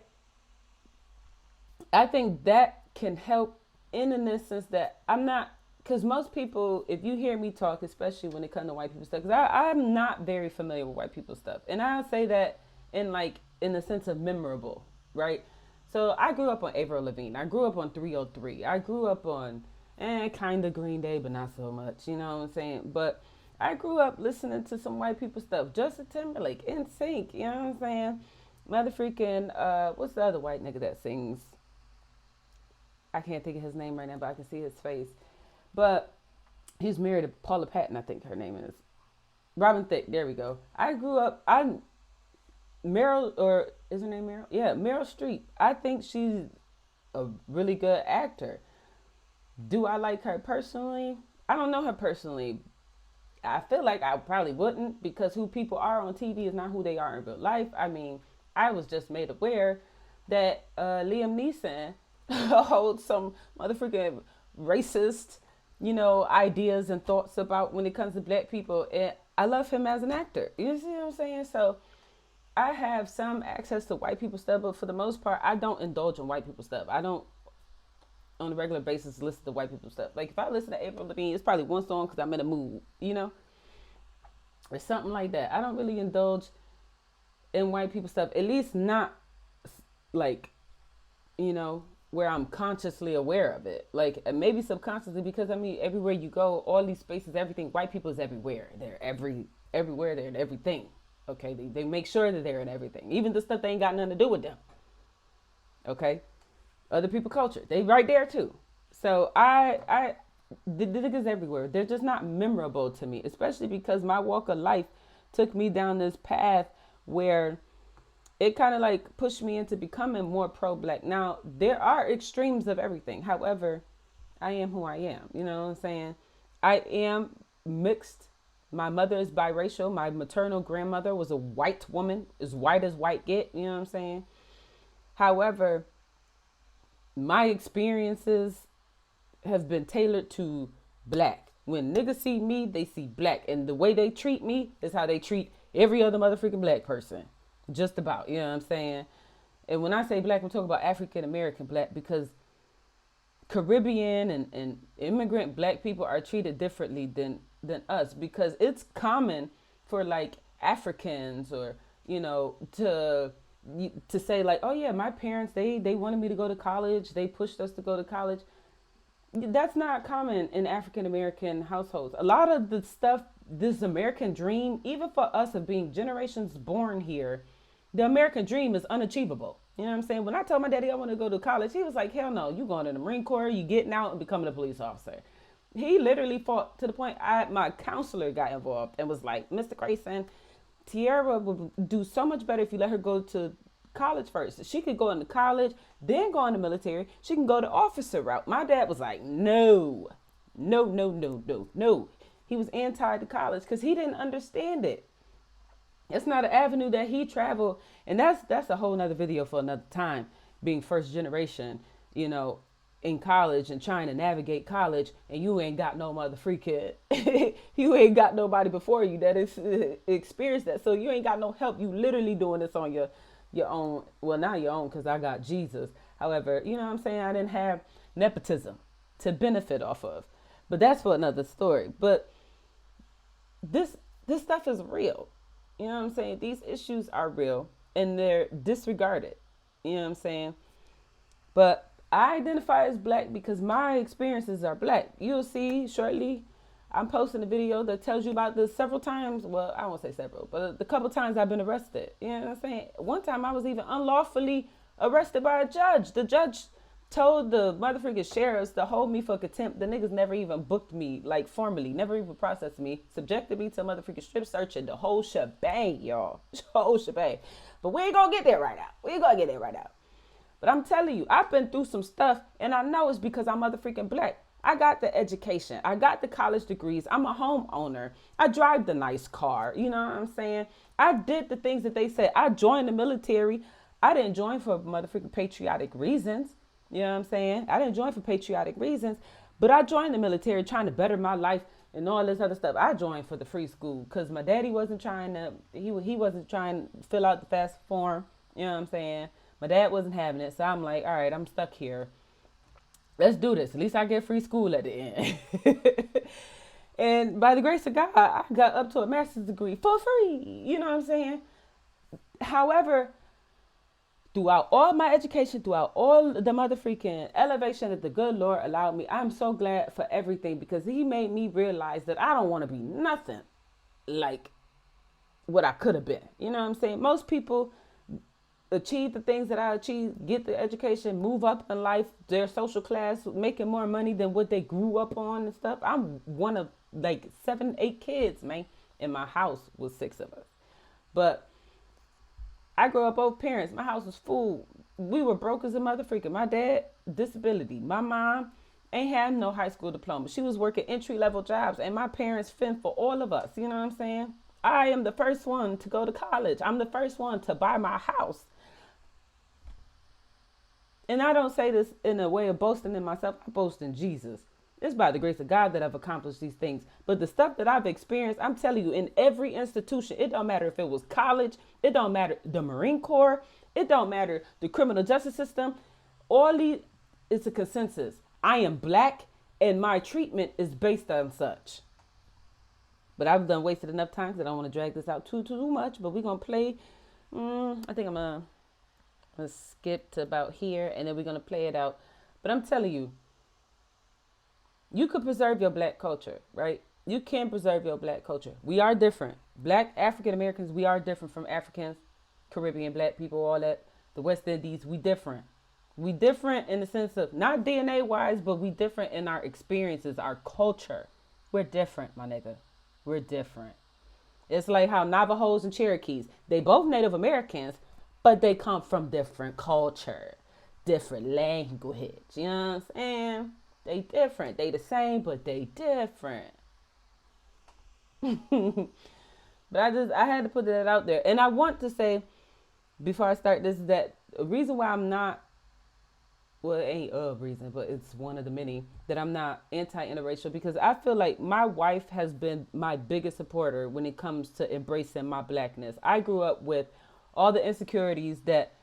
I think that can help in an instance that I'm not, because most people, if you hear me talk, especially when it comes to white people stuff, because I'm not very familiar with white people stuff. And I'll say that in the sense of memorable, right? So I grew up on Avril Lavigne. I grew up on 303. I grew up on kind of Green Day, but not so much, you know what I'm saying? But I grew up listening to some white people stuff. Justin Timberlake, NSYNC, you know what I'm saying? Mother freaking, what's the other white nigga that sings? I can't think of his name right now, but I can see his face. But he's married to Paula Patton, I think her name is. Robin Thicke, there we go. I grew up, Meryl, or is her name Meryl? Yeah, Meryl Streep. I think she's a really good actor. Do I like her personally? I don't know her personally. I feel like I probably wouldn't, because who people are on TV is not who they are in real life. I mean, I was just made aware that Liam Neeson holds some motherfucking racist, you know, ideas and thoughts about when it comes to black people. And I love him as an actor. You see what I'm saying? So I have some access to white people stuff, but for the most part, I don't indulge in white people stuff. I don't, on a regular basis, listen to white people stuff. Like, if I listen to Avril Lavigne, it's probably one song because I'm in a mood, you know? Or something like that. I don't really indulge in white people stuff. At least not, like, you know, where I'm consciously aware of it. Like, maybe subconsciously, because I mean, everywhere you go, all these spaces, everything, white people is everywhere. They're everywhere, they're in everything. Okay, they make sure that they're in everything. Even the stuff that ain't got nothing to do with them. Okay? Other people culture, they right there too. So the niggas everywhere, they're just not memorable to me, especially because my walk of life took me down this path where it kind of like pushed me into becoming more pro-black. Now, there are extremes of everything. However, I am who I am. You know what I'm saying? I am mixed. My mother is biracial. My maternal grandmother was a white woman, as white as white get. You know what I'm saying? However, my experiences have been tailored to black. When niggas see me, they see black. And the way they treat me is how they treat every other motherfucking black person. Just about, you know what I'm saying? And when I say black, I'm talking about African American black, because Caribbean and immigrant black people are treated differently than us, because it's common for like Africans or, you know, to say like, oh yeah, my parents, they wanted me to go to college. They pushed us to go to college. That's not common in African American households. A lot of the stuff, this American dream, even for us of being generations born here, the American dream is unachievable. You know what I'm saying? When I told my daddy I want to go to college, he was like, hell no, you going to the Marine Corps, you getting out and becoming a police officer. He literally fought to the point my counselor got involved and was like, Mr. Grayson, Tierra would do so much better if you let her go to college first. She could go into college, then go in the military. She can go the officer route. My dad was like, no. He was anti the college because he didn't understand it. It's not an avenue that he traveled. And that's a whole nother video for another time, being first generation, you know, in college and trying to navigate college, and you ain't got no mother free kid. You ain't got nobody before you that is experienced that. So you ain't got no help. You literally doing this on your own. Well, not your own, because I got Jesus. However, you know what I'm saying? I didn't have nepotism to benefit off of. But that's for another story. But this stuff is real. You know what I'm saying? These issues are real and they're disregarded. You know what I'm saying? But I identify as black because my experiences are black. You'll see shortly, I'm posting a video that tells you about this several times. Well, I won't say several, but the couple times I've been arrested. You know what I'm saying? One time I was even unlawfully arrested by a judge. The judge told the motherfucking sheriffs to hold me for contempt. The niggas never even booked me, like formally, never even processed me, subjected me to a motherfucking strip search and the whole shebang, y'all. Whole shebang. But we ain't gonna get there right now. But I'm telling you, I've been through some stuff, and I know it's because I'm motherfucking black. I got the education. I got the college degrees. I'm a homeowner. I drive the nice car. You know what I'm saying? I did the things that they said. I joined the military. I didn't join for motherfucking patriotic reasons. You know what I'm saying? I didn't join for patriotic reasons, but I joined the military trying to better my life and all this other stuff. I joined for the free school because my daddy wasn't trying to, he wasn't trying to fill out the FAFSA form. You know what I'm saying? My dad wasn't having it. So I'm like, all right, I'm stuck here. Let's do this. At least I get free school at the end. And by the grace of God, I got up to a master's degree for free. You know what I'm saying? However, throughout all my education, throughout all the motherfucking elevation that the good Lord allowed me, I'm so glad for everything, because he made me realize that I don't want to be nothing like what I could have been. You know what I'm saying? Most people achieve the things that I achieved, get the education, move up in life, their social class, making more money than what they grew up on and stuff. I'm one of like 7, 8 kids, man. In my house was 6 of us. But I grew up both parents. My house was full. We were broke as a motherfucker. My dad, disability. My mom ain't had no high school diploma. She was working entry-level jobs, and my parents fend for all of us. You know what I'm saying? I am the first one to go to college. I'm the first one to buy my house. And I don't say this in a way of boasting in myself. I boast in Jesus. It's by the grace of God that I've accomplished these things. But the stuff that I've experienced, I'm telling you, in every institution, it don't matter if it was college, it don't matter the Marine Corps, it don't matter the criminal justice system. All these, it's a consensus. I am black, and my treatment is based on such. But I've done wasted enough time, because I don't want to drag this out too much. But we're going to play, I think I'm going to skip to about here, and then we're going to play it out. But I'm telling you, you could preserve your black culture, right? You can preserve your black culture. We are different. Black African Americans, we are different from Africans, Caribbean black people, all that. The West Indies, we different. We different in the sense of not DNA wise, but we different in our experiences, our culture. We're different, my nigga. We're different. It's like how Navajos and Cherokees, they both Native Americans, but they come from different culture, different language. You know what I'm saying? They different. They the same, but they different. But I had to put that out there. And I want to say, before I start this, that the reason why I'm not, well, it ain't a reason, but it's one of the many that I'm not anti-interracial, because I feel like my wife has been my biggest supporter when it comes to embracing my blackness. I grew up with all the insecurities that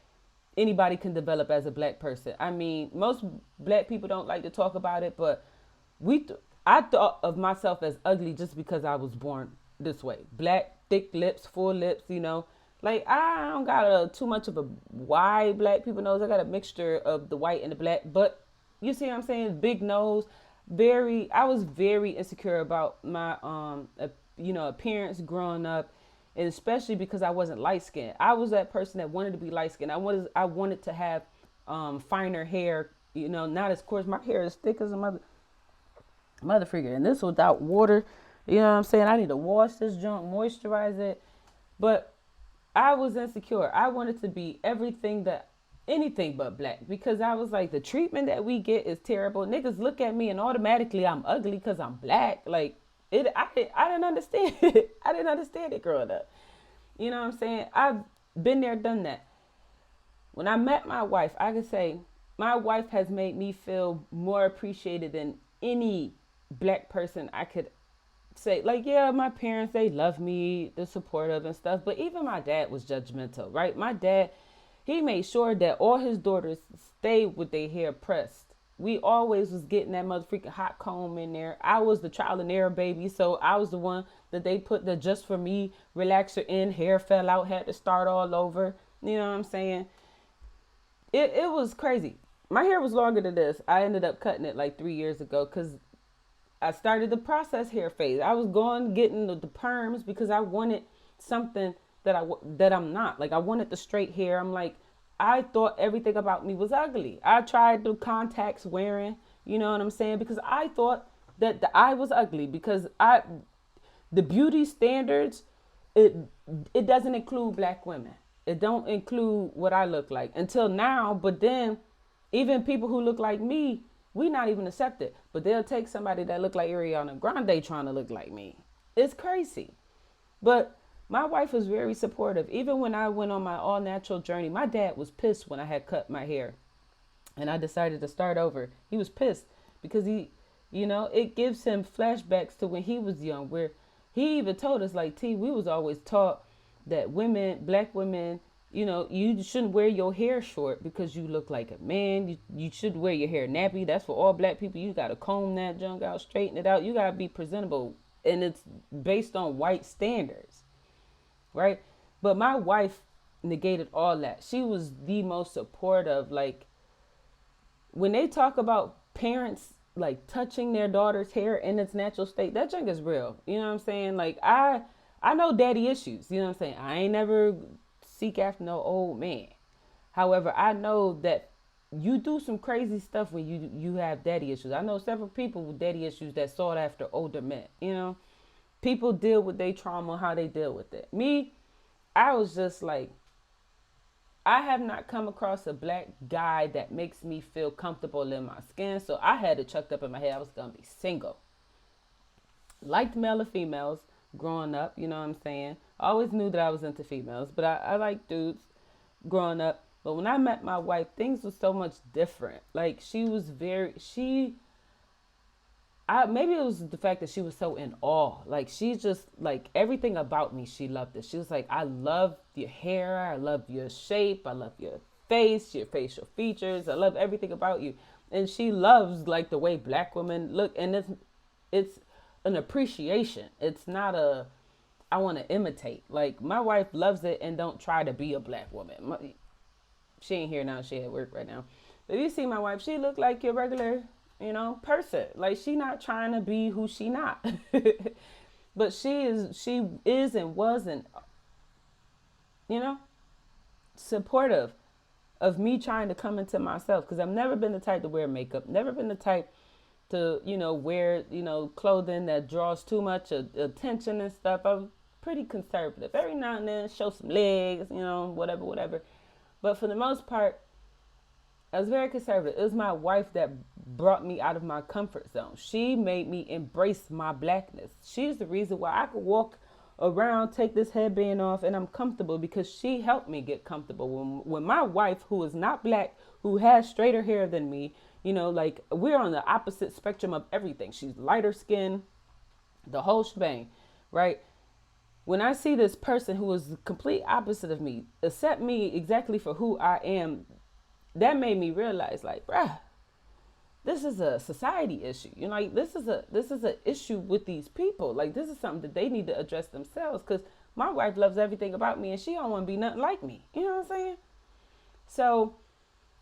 anybody can develop as a black person. I mean, most black people don't like to talk about it, but I thought of myself as ugly just because I was born this way. Black, thick lips, full lips, you know. Like, I don't got too much of a wide black people nose. I got a mixture of the white and the black. But you see what I'm saying? Big nose. I was very insecure about my, appearance growing up. And especially because I wasn't light skinned. I was that person that wanted to be light skinned. I wanted to have finer hair, you know, not as coarse. My hair is thick as a mother freaker. And this without water. You know what I'm saying? I need to wash this junk, moisturize it. But I was insecure. I wanted to be anything but black, because I was like, the treatment that we get is terrible. Niggas look at me and automatically I'm ugly because I'm black. Like, I didn't understand it. I didn't understand it growing up. You know what I'm saying? I've been there, done that. When I met my wife, I could say my wife has made me feel more appreciated than any black person I could say. Like, yeah, my parents, they love me, they're supportive and stuff, but even my dad was judgmental, right? My dad, he made sure that all his daughters stayed with their hair pressed. We always was getting that motherfucking hot comb in there. I was the trial and error baby, so I was the one that they put the just for me relaxer in. Hair fell out, had to start all over. You know what I'm saying? It was crazy. My hair was longer than this. I ended up cutting it like 3 years ago because I started the process hair phase. I was getting the perms because I wanted something that I'm not. Like, I wanted the straight hair. I'm like, I thought everything about me was ugly. I tried the contacts wearing, you know what I'm saying? Because I thought that the eye was ugly, because the beauty standards, it doesn't include black women. It don't include what I look like until now. But then even people who look like me, we not even accepted. But they'll take somebody that look like Ariana Grande trying to look like me. It's crazy. But my wife was very supportive. Even when I went on my all natural journey, my dad was pissed when I had cut my hair and I decided to start over. He was pissed because it gives him flashbacks to when he was young, where he even told us, like, we was always taught that black women, you shouldn't wear your hair short because you look like a man. You should wear your hair nappy. That's for all black people. You got to comb that junk out, straighten it out. You got to be presentable. And it's based on white standards. Right? But my wife negated all that. She was the most supportive. Like, when they talk about parents like touching their daughter's hair in its natural state, that junk is real. You know what I'm saying? Like, I know daddy issues. You know what I'm saying? I ain't never seek after no old man. However, I know that you do some crazy stuff when you have daddy issues. I know several people with daddy issues that sought after older men. People deal with their trauma, how they deal with it. Me, I was just like, I have not come across a black guy that makes me feel comfortable in my skin. So I had it chucked up in my head I was going to be single. Liked male or females growing up, you know what I'm saying? I always knew that I was into females, but I liked dudes growing up. But when I met my wife, things were so much different. Like, maybe it was the fact that she was so in awe. Like, she just, like, everything about me, she loved it. She was like, I love your hair. I love your shape. I love your face, your facial features. I love everything about you. And she loves, like, the way black women look. And it's an appreciation. It's not I want to imitate. Like, my wife loves it and don't try to be a black woman. She ain't here now. She at work right now. But if you see my wife, she look like your regular person. Like, she not trying to be who she not. But she is and wasn't, supportive of me trying to come into myself, because I've never been the type to wear makeup, never been the type to, wear, clothing that draws too much attention and stuff. I'm pretty conservative. Every now and then show some legs, whatever. But for the most part, I was very conservative. It was my wife that brought me out of my comfort zone. She made me embrace my blackness. She's the reason why I could walk around, take this headband off, and I'm comfortable, because she helped me get comfortable. When my wife, who is not black, who has straighter hair than me, like, we're on the opposite spectrum of everything. She's lighter skin, the whole shebang, right? When I see this person who is the complete opposite of me accept me exactly for who I am, that made me realize, like, bruh, this is a society issue. Like, this is an issue with these people. Like, this is something that they need to address themselves, because my wife loves everything about me and she don't want to be nothing like me. You know what I'm saying? So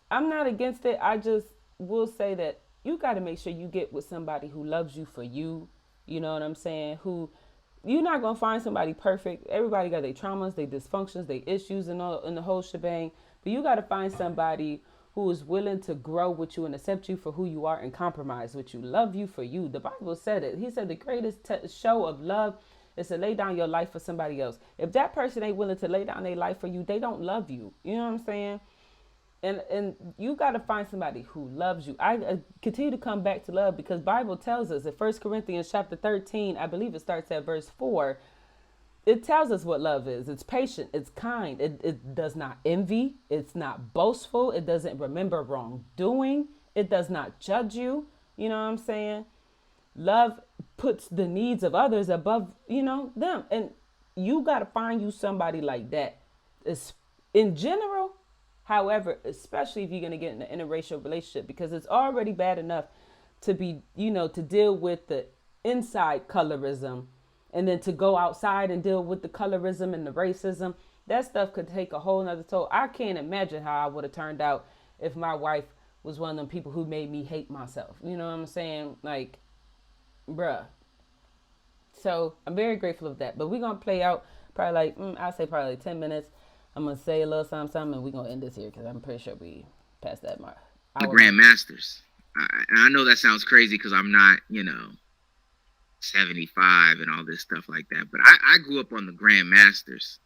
I'm not against it. I just will say that you got to make sure you get with somebody who loves you for you. You know what I'm saying? Who, you're not going to find somebody perfect. Everybody got their traumas, their dysfunctions, their issues, and all in the whole shebang. But you got to find somebody who is willing to grow with you and accept you for who you are and compromise with you, love you for you. The Bible said it. He said the greatest show of love is to lay down your life for somebody else. If that person ain't willing to lay down their life for you, they don't love you. You know what I'm saying? And you got to find somebody who loves you. I continue to come back to love, because Bible tells us in 1 Corinthians chapter 13, I believe it starts at verse 4, it tells us what love is. It's patient. It's kind. It does not envy. It's not boastful. It doesn't remember wrongdoing. It does not judge you. You know what I'm saying? Love puts the needs of others above, them. And you got to find you somebody like that. It's, in general, however, especially if you're going to get in an interracial relationship, because it's already bad enough to be, to deal with the inside colorism, and then to go outside and deal with the colorism and the racism. That stuff could take a whole nother toll. I can't imagine how I would have turned out if my wife was one of them people who made me hate myself. You know what I'm saying? Like, bruh. So I'm very grateful of that. But we're going to play out probably like 10 minutes. I'm going to say a little something, and we're going to end this here, because I'm pretty sure we passed that mark. The Grandmasters. And I know that sounds crazy, because I'm not, 75 and all this stuff like that. But I grew up on the Grandmasters.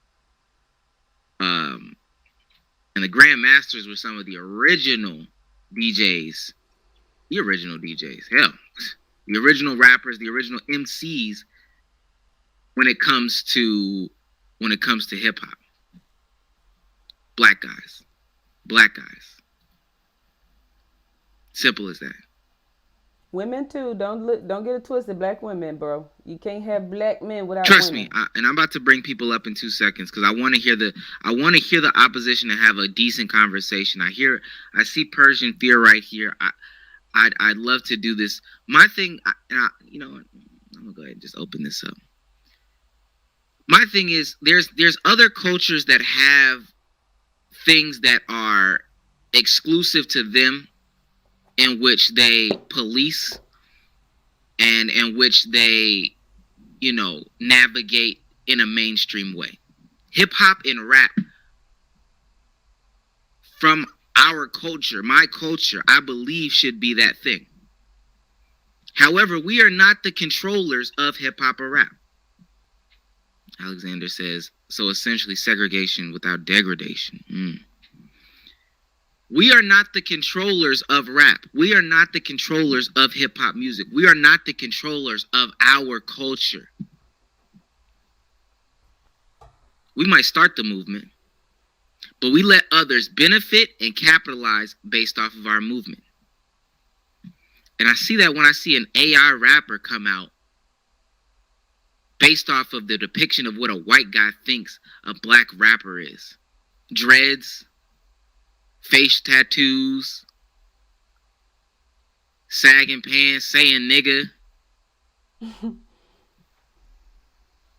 And the Grandmasters were some of the original DJs. Hell, the original rappers, the original MCs when it comes to hip hop. Black guys. Simple as that. Women too. Don't get it twisted. Black women, bro. You can't have black men without Trust women. me. And I'm about to bring people up in 2 seconds, because I want to hear the opposition and have a decent conversation. I see Persian Fear right here. I'd love to do this. My thing, I'm gonna go ahead and just open this up. My thing is, there's other cultures that have things that are exclusive to them, in which they police and in which they, navigate in a mainstream way. Hip hop and rap, from our culture, my culture, I believe should be that thing. However, we are not the controllers of hip hop or rap. Alexander says, so essentially segregation without degradation. We are not the controllers of rap. We are not the controllers of hip hop music. We are not the controllers of our culture. We might start the movement, but we let others benefit and capitalize based off of our movement. And I see that when I see an AI rapper come out based off of the depiction of what a white guy thinks a black rapper is. Dreads, face tattoos, sagging pants, saying nigga.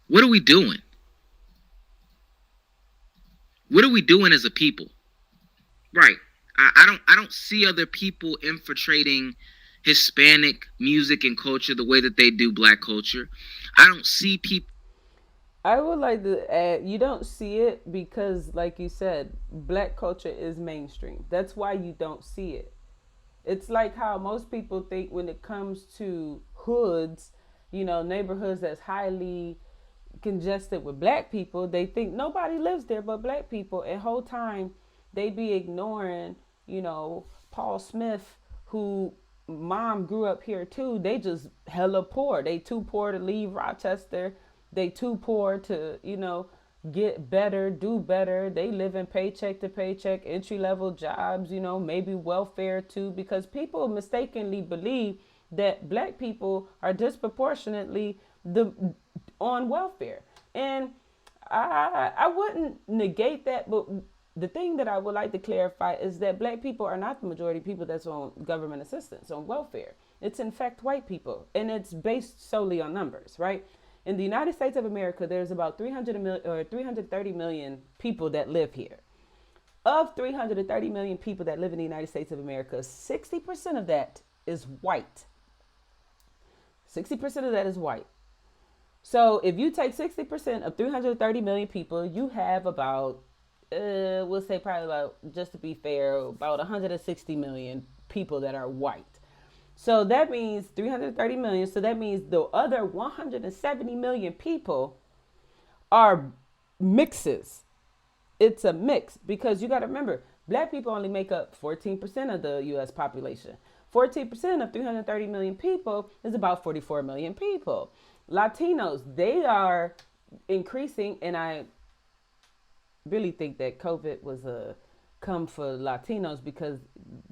What are we doing? What are we doing as a people? Right. I don't see other people infiltrating Hispanic music and culture the way that they do black culture. I don't see people. I would like to add, you don't see it because, like you said, black culture is mainstream. That's why you don't see it. It's like how most people think when it comes to hoods, neighborhoods that's highly congested with black people, they think nobody lives there but black people. And whole time they be ignoring, Paul Smith, who mom grew up here too. They just hella poor. They too poor to leave Rochester. They too poor to, get better, do better. They live in paycheck to paycheck, entry level jobs, maybe welfare too, because people mistakenly believe that black people are disproportionately on welfare. And I wouldn't negate that, but the thing that I would like to clarify is that black people are not the majority of people that's on government assistance, on welfare. It's in fact white people, and it's based solely on numbers, right? In the United States of America, there's about 330 million people that live here. Of 330 million people that live in the United States of America, 60% of that is white. 60% of that is white. So if you take 60% of 330 million people, you have about, we'll say probably about, just to be fair, about 160 million people that are white. So that means 330 million. So that means the other 170 million people are mixes. It's a mix because you got to remember, black people only make up 14% of the U.S. population. 14% of 330 million people is about 44 million people. Latinos, they are increasing, and I really think that COVID was a come for Latinos because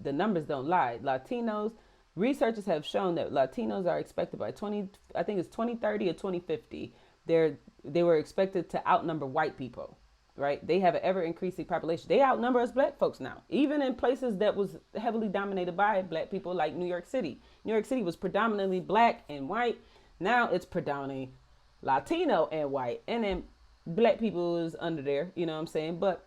the numbers don't lie. Latinos, researchers have shown that Latinos are expected by 2030 or 2050. They were expected to outnumber white people, right? They have an ever increasing population. They outnumber us black folks now, even in places that was heavily dominated by black people, like New York City. New York City was predominantly black and white. Now it's predominantly Latino and white, and then black people is under there, you know what I'm saying? But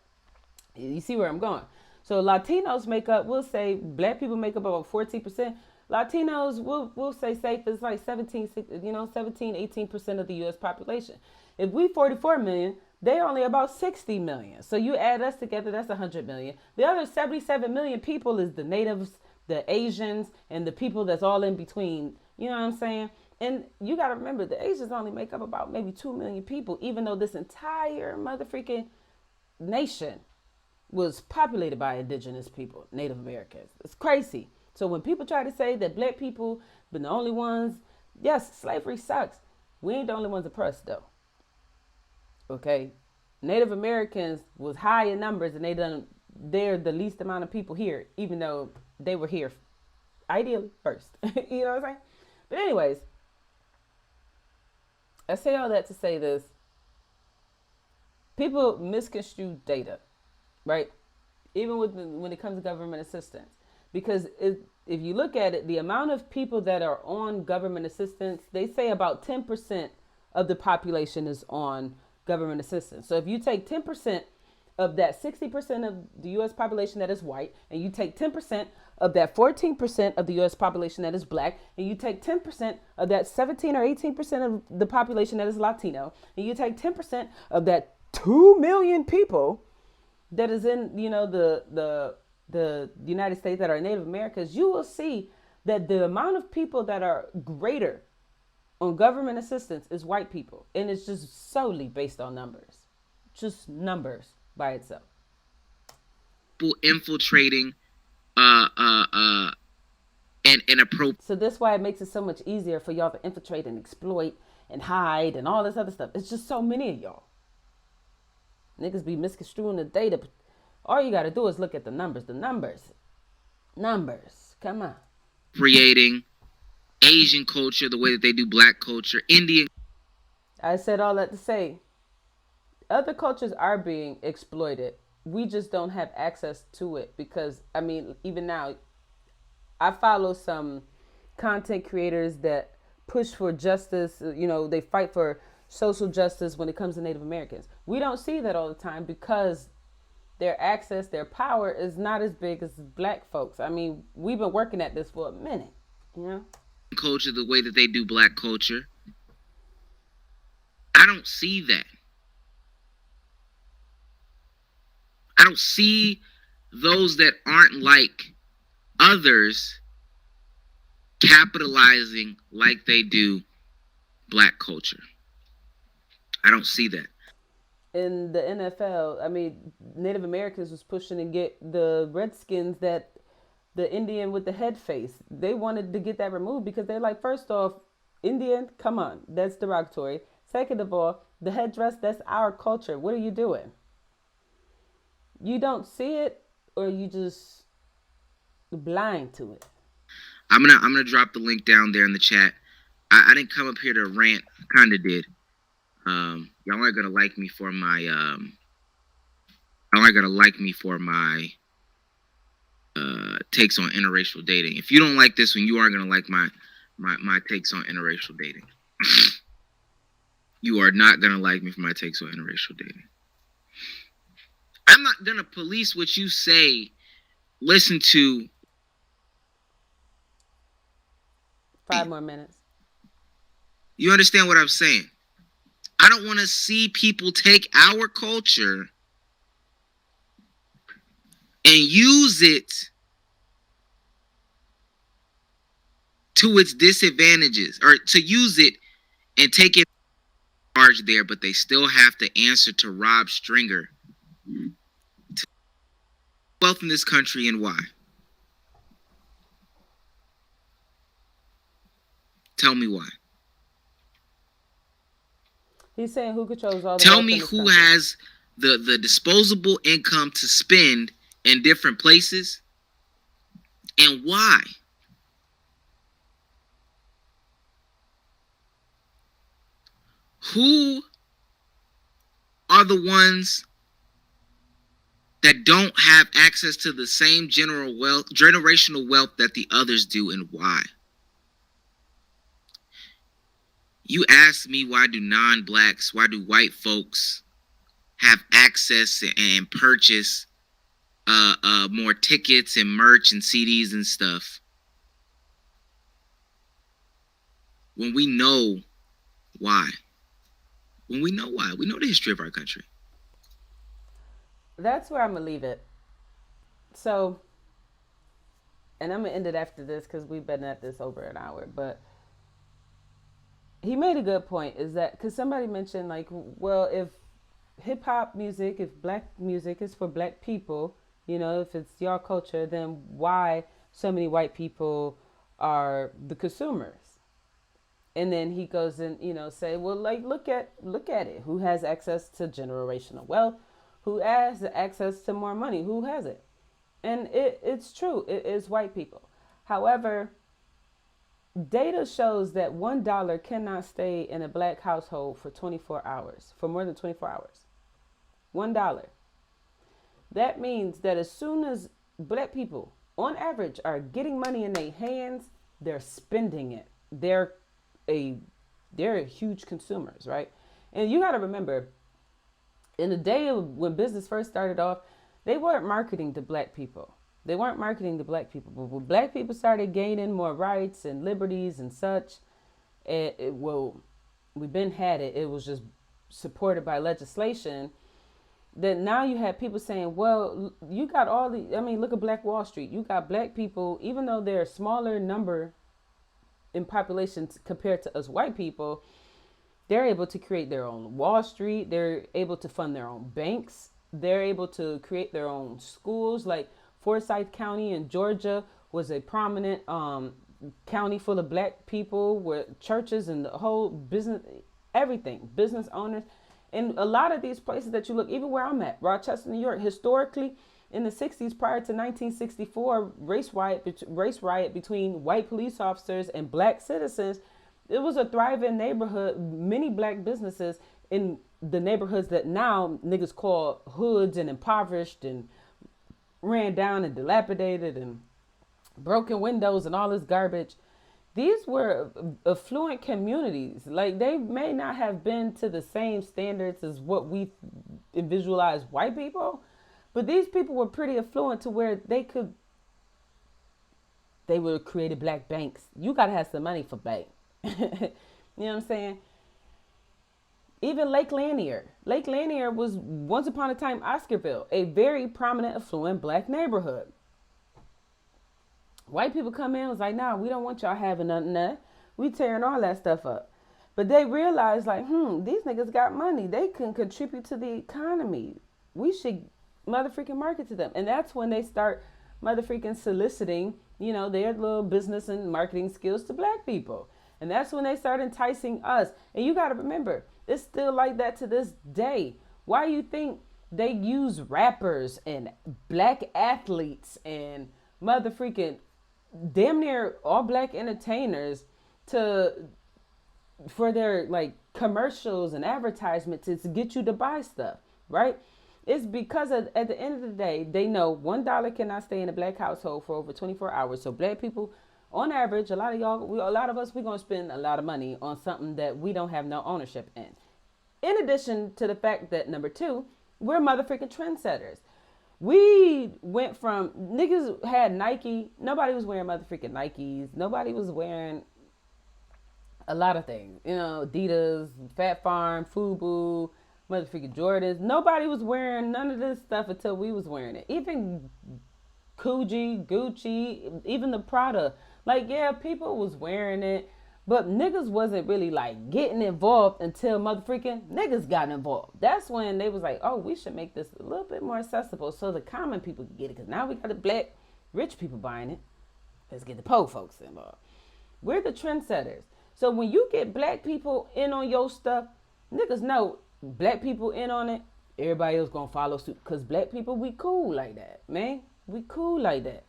you see where I'm going. So Latinos make up, we'll say black people make up about 14%. Latinos, we'll say safe is like 17, 18% of the U.S. population. If we 44 million, they only about 60 million. So you add us together, that's 100 million. The other 77 million people is the natives, the Asians, and the people that's all in between. You know what I'm saying? And you got to remember, the Asians only make up about maybe 2 million people, even though this entire motherfucking nation was populated by indigenous people, Native Americans. It's crazy. So when people try to say that black people been the only ones, yes, slavery sucks. We ain't the only ones oppressed though. Okay. Native Americans was high in numbers, and they're the least amount of people here, even though they were here ideally first. You know what I'm saying? But anyways, I say all that to say this. People misconstrue data, right? Even when it comes to government assistance. Because if you look at it, the amount of people that are on government assistance, they say about 10% of the population is on government assistance. So if you take 10% of that 60% of the U.S. population that is white, and you take 10% of that 14% of the U.S. population that is black, and you take 10% of that 17 or 18% of the population that is Latino, and you take 10% of that 2 million people that is in, the United States that are Native Americans, you will see that the amount of people that are greater on government assistance is white people. And it's just solely based on numbers. Just numbers by itself. People infiltrating and approach. So that's why it makes it so much easier for y'all to infiltrate and exploit and hide and all this other stuff. It's just so many of y'all. Niggas be misconstruing the data. All you got to do is look at the numbers. The numbers. Come on. Creating Asian culture the way that they do black culture, Indian. I said all that to say, other cultures are being exploited. We just don't have access to it because, even now, I follow some content creators that push for justice. They fight for social justice when it comes to Native Americans. We don't see that all the time because their access, their power is not as big as black folks. We've been working at this for a minute, Culture the way that they do black culture. I I don't see that. I don't see those that aren't like others capitalizing like they do black culture. I don't see that. In the NFL, I mean, Native Americans was pushing to get the Redskins, that the Indian with the head face. They wanted to get that removed because they're like, first off, Indian, come on, that's derogatory. Second of all, the headdress, that's our culture. What are you doing? You don't see it, or you just blind to it. I'm gonna drop the link down there in the chat. I didn't come up here to rant. Kinda did. Y'all aren't gonna like me for my takes on interracial dating. If you don't like this one, you aren't gonna like my takes on interracial dating. You are not gonna like me for my takes on interracial dating. I'm not gonna police what you say. Listen to 5 more minutes. You understand what I'm saying? I don't want to see people take our culture and use it to its disadvantages, or to use it and take it charge there, but they still have to answer to Rob Stringer. Wealth in this country, and why? Tell me why. He's saying who controls all the Tell wealth me in this who country. has the disposable income to spend in different places, and why. Who are the ones that don't have access to the same generational wealth that the others do, and why? You ask me, why do non-blacks, why do white folks have access and purchase more tickets and merch and CDs and stuff, when we know why? When we know why. We know the history of our country. That's where I'm going to leave it. So, and I'm going to end it after this because we've been at this over an hour. But he made a good point, is that, because somebody mentioned, like, well, if hip-hop music, if black music is for black people, you know, if it's your culture, then why so many white people are the consumers? And then he goes and, you know, say, well, like, look at it. Who has access to generational wealth? Who has access to more money? Who has it? And it's true. It is white people. However, data shows that $1 cannot stay in a black household for 24 hours, for more than 24 hours. $1. That means that as soon as black people, on average, are getting money in their hands, they're spending it. They're huge consumers, right? And you got to remember, in the day of when business first started off, they weren't marketing to black people. They weren't marketing to black people. But when black people started gaining more rights and liberties and such, we've been had it. It was just supported by legislation. That now you have people saying, well, you got all the, I mean, look at Black Wall Street. You got black people, even though they're a smaller number in population compared to us white people, they're able to create their own Wall Street. They're able to fund their own banks. They're able to create their own schools. Like Forsyth County in Georgia was a prominent county full of black people, where churches and the whole business, everything, business owners. And a lot of these places that you look, even where I'm at, Rochester, New York, historically, in the 60s, prior to 1964, race riot between white police officers and black citizens, it was a thriving neighborhood, many black businesses in the neighborhoods that now niggas call hoods and impoverished and ran down and dilapidated and broken windows and all this garbage. These were affluent communities. Like, they may not have been to the same standards as what we visualize white people, but these people were pretty affluent to where they would created black banks. You got to have some money for bank. You know what I'm saying? Even Lake Lanier. Lake Lanier was once upon a time Oscarville, a very prominent, affluent black neighborhood. White people come in and was like, nah, we don't want y'all having nothing of that. We tearing all that stuff up. But they realized like, these niggas got money. They can contribute to the economy. We should motherfucking market to them. And that's when they start motherfucking soliciting, you know, their little business and marketing skills to black people. And that's when they start enticing us. And you got to remember, it's still like that to this day. Why you think they use rappers and black athletes and motherfucking damn near all black entertainers for their like commercials and advertisements to get you to buy stuff, right? It's because at the end of the day, they know $1 cannot stay in a black household for over 24 hours. So black people, on average, a lot of us, we're going to spend a lot of money on something that we don't have no ownership in. In addition to the fact that, number two, we're motherfucking trendsetters. We went from, niggas had Nike. Nobody was wearing motherfucking Nikes. Nobody was wearing a lot of things. You know, Adidas, Fat Farm, FUBU, motherfucking Jordans. Nobody was wearing none of this stuff until we was wearing it. Even Coogee, Gucci, even the Prada. Like, yeah, people was wearing it, but niggas wasn't really like getting involved until motherfucking niggas got involved. That's when they was like, oh, we should make this a little bit more accessible so the common people can get it. Because now we got the black rich people buying it. Let's get the poor folks involved. We're the trendsetters. So when you get black people in on your stuff, niggas know black people in on it, everybody else gonna follow suit. Because black people, we cool like that, man. We cool like that.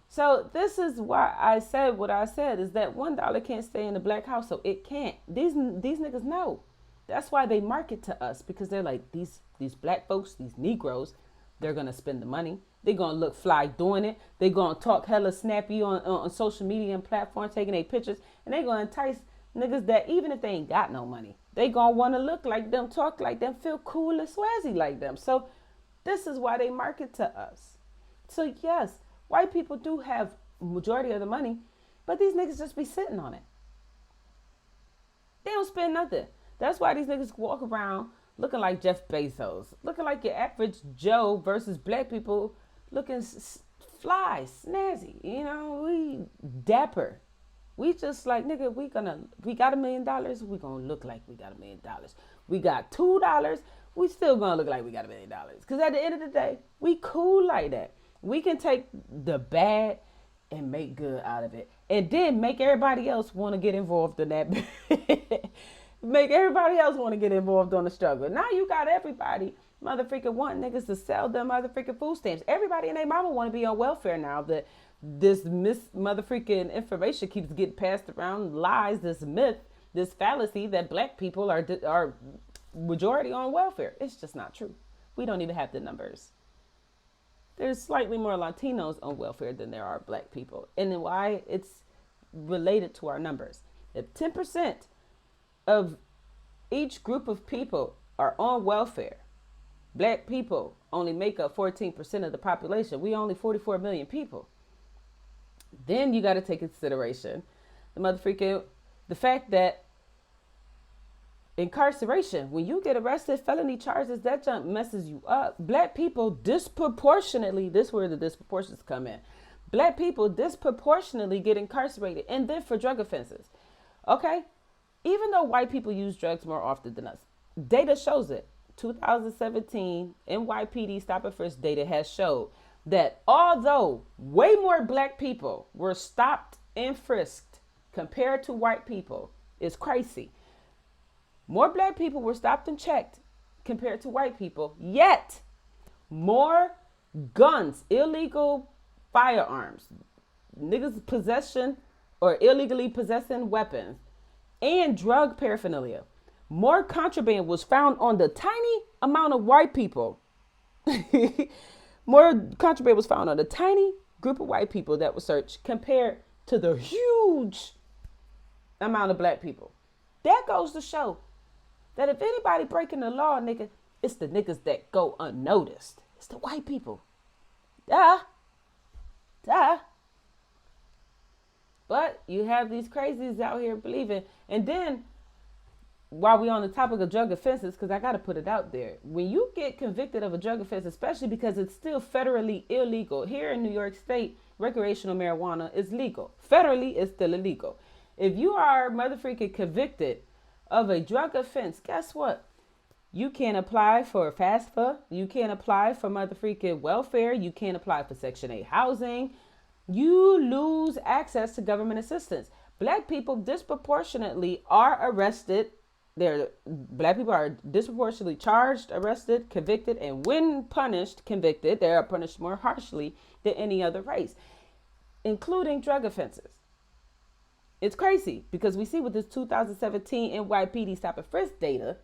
So this is why I said what I said, is that $1 can't stay in the black household. It can't. These niggas know. That's why they market to us, because they're like, these black folks, these Negroes, they're gonna spend the money. They're gonna look fly doing it. They're gonna talk hella snappy on social media and platforms, taking their pictures, and they're gonna entice niggas that even if they ain't got no money, they gonna wanna look like them, talk like them, feel cool and swazzy like them. So this is why they market to us. So yes, white people do have majority of the money, but these niggas just be sitting on it. They don't spend nothing. That's why these niggas walk around looking like Jeff Bezos, looking like your average Joe versus black people looking fly, snazzy. You know, we dapper. We just like, nigga, we got $1 million, we gonna look like we got $1 million. We got $2, we still gonna look like we got $1 million. Because at the end of the day, we cool like that. We can take the bad and make good out of it. And then make everybody else want to get involved in that. Make everybody else want to get involved on the struggle. Now you got everybody motherfucking want niggas to sell them motherfucking food stamps. Everybody and their mama want to be on welfare now that this motherfucking information keeps getting passed around. Lies, this myth, this fallacy that black people are majority on welfare. It's just not true. We don't even have the numbers. There's slightly more Latinos on welfare than there are black people. And then why? It's related to our numbers. If 10% of each group of people are on welfare, black people only make up 14% of the population. We only 44 million people. Then you got to take into consideration the fact that incarceration, when you get arrested, felony charges, that jump messes you up. Black people disproportionately, this is where the disproportions come in. Black people disproportionately get incarcerated, and then for drug offenses. Okay? Even though white people use drugs more often than us, data shows it. 2017 NYPD Stop and Frisk data has showed that although way more black people were stopped and frisked compared to white people, it's crazy. More black people were stopped and checked compared to white people, yet more guns, illegal firearms, niggas possession or illegally possessing weapons, and drug paraphernalia. More contraband was found on the tiny amount of white people. More contraband was found on a tiny group of white people that was searched compared to the huge amount of black people. That goes to show that if anybody breaking the law, nigga, it's the niggas that go unnoticed. It's the white people. Duh. But you have these crazies out here believing. And then while we on the topic of drug offenses, because I got to put it out there, when you get convicted of a drug offense, especially because it's still federally illegal here in New York State, recreational marijuana is legal. Federally, it's still illegal. If you are motherfucking convicted of a drug offense, guess what? You can't apply for FAFSA. You can't apply for motherfucking welfare. You can't apply for Section 8 housing. You lose access to government assistance. Black people disproportionately are arrested. Black people are disproportionately charged, arrested, convicted, and when punished, convicted, they are punished more harshly than any other race, including drug offenses. It's crazy because we see with this 2017 NYPD stop and frisk data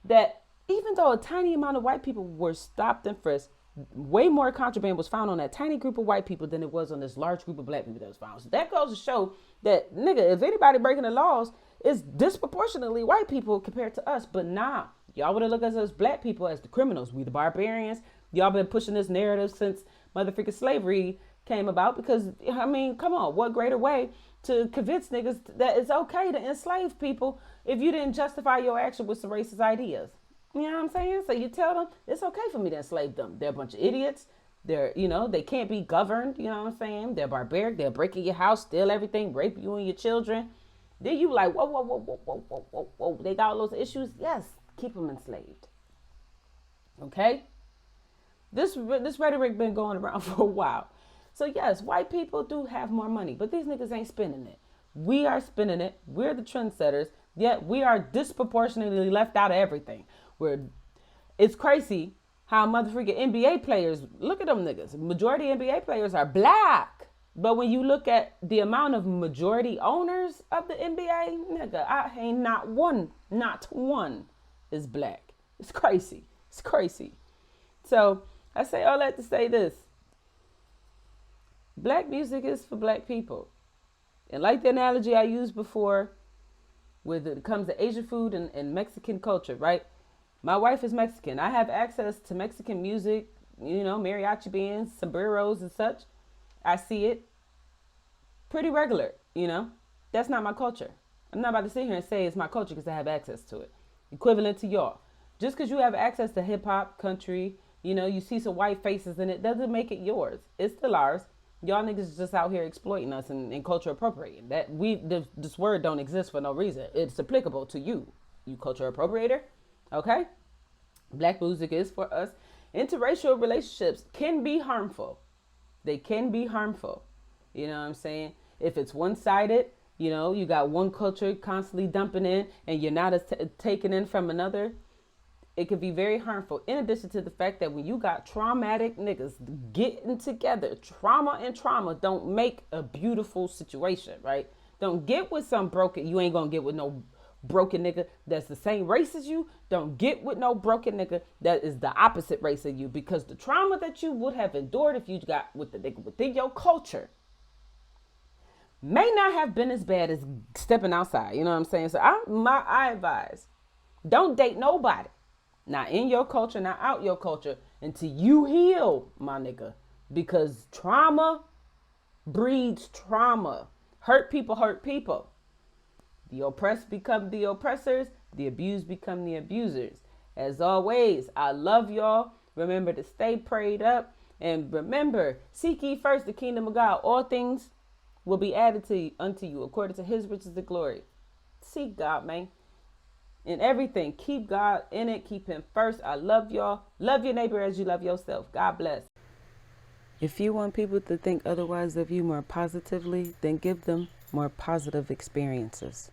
that even though a tiny amount of white people were stopped and frisked, way more contraband was found on that tiny group of white people than it was on this large group of black people that was found. So that goes to show that, nigga, if anybody breaking the laws, it's disproportionately white people compared to us. But nah, y'all would have looked at us black people as the criminals. We the barbarians. Y'all been pushing this narrative since motherfucking slavery came about because, I mean, come on, what greater way to convince niggas that it's okay to enslave people if you didn't justify your action with some racist ideas? You know what I'm saying? So you tell them it's okay for me to enslave them. They're a bunch of idiots. They're, they can't be governed. You know what I'm saying? They're barbaric. They'll break in your house, steal everything, rape you and your children. Then you like, whoa. They got all those issues. Yes, keep them enslaved. Okay? This rhetoric been going around for a while. So yes, white people do have more money, but these niggas ain't spending it. We are spending it. We're the trendsetters, yet we are disproportionately left out of everything. It's crazy how motherfucking NBA players, look at them niggas. Majority NBA players are black. But when you look at the amount of majority owners of the NBA, nigga, I ain't not one is black. It's crazy. It's crazy. So I say all that to say this. Black music is for black people. And like the analogy I used before, when it comes to Asian food and Mexican culture, right? My wife is Mexican. I have access to Mexican music, mariachi bands, sombreros and such. I see it pretty regular, That's not my culture. I'm not about to sit here and say it's my culture because I have access to it. Equivalent to y'all. Just because you have access to hip hop, country, you see some white faces in it, doesn't make it yours. It's still ours. Y'all niggas just out here exploiting us and culture appropriating. This word don't exist for no reason. It's applicable to you culture appropriator. Okay? Black music is for us. Interracial relationships can be harmful. They can be harmful. You know what I'm saying? If it's one-sided, you got one culture constantly dumping in and you're not taking in from another, it could be very harmful. In addition to the fact that when you got traumatic niggas getting together, trauma and trauma don't make a beautiful situation, right? Don't get with some broken, you ain't gonna get with no broken nigga that's the same race as you. Don't get with no broken nigga that is the opposite race of you, because the trauma that you would have endured if you got with the nigga within your culture may not have been as bad as stepping outside. You know what I'm saying? So I advise, don't date nobody, not in your culture, not out your culture, until you heal, my nigga, because trauma breeds trauma. Hurt people hurt people. The oppressed become the oppressors. The abused become the abusers. As always, I love y'all. Remember to stay prayed up. And remember, seek ye first the kingdom of God. All things will be added unto you according to his riches and glory. Seek God, man. In everything, keep God in it. Keep him first. I love y'all. Love your neighbor as you love yourself. God bless. If you want people to think otherwise of you more positively, then give them more positive experiences.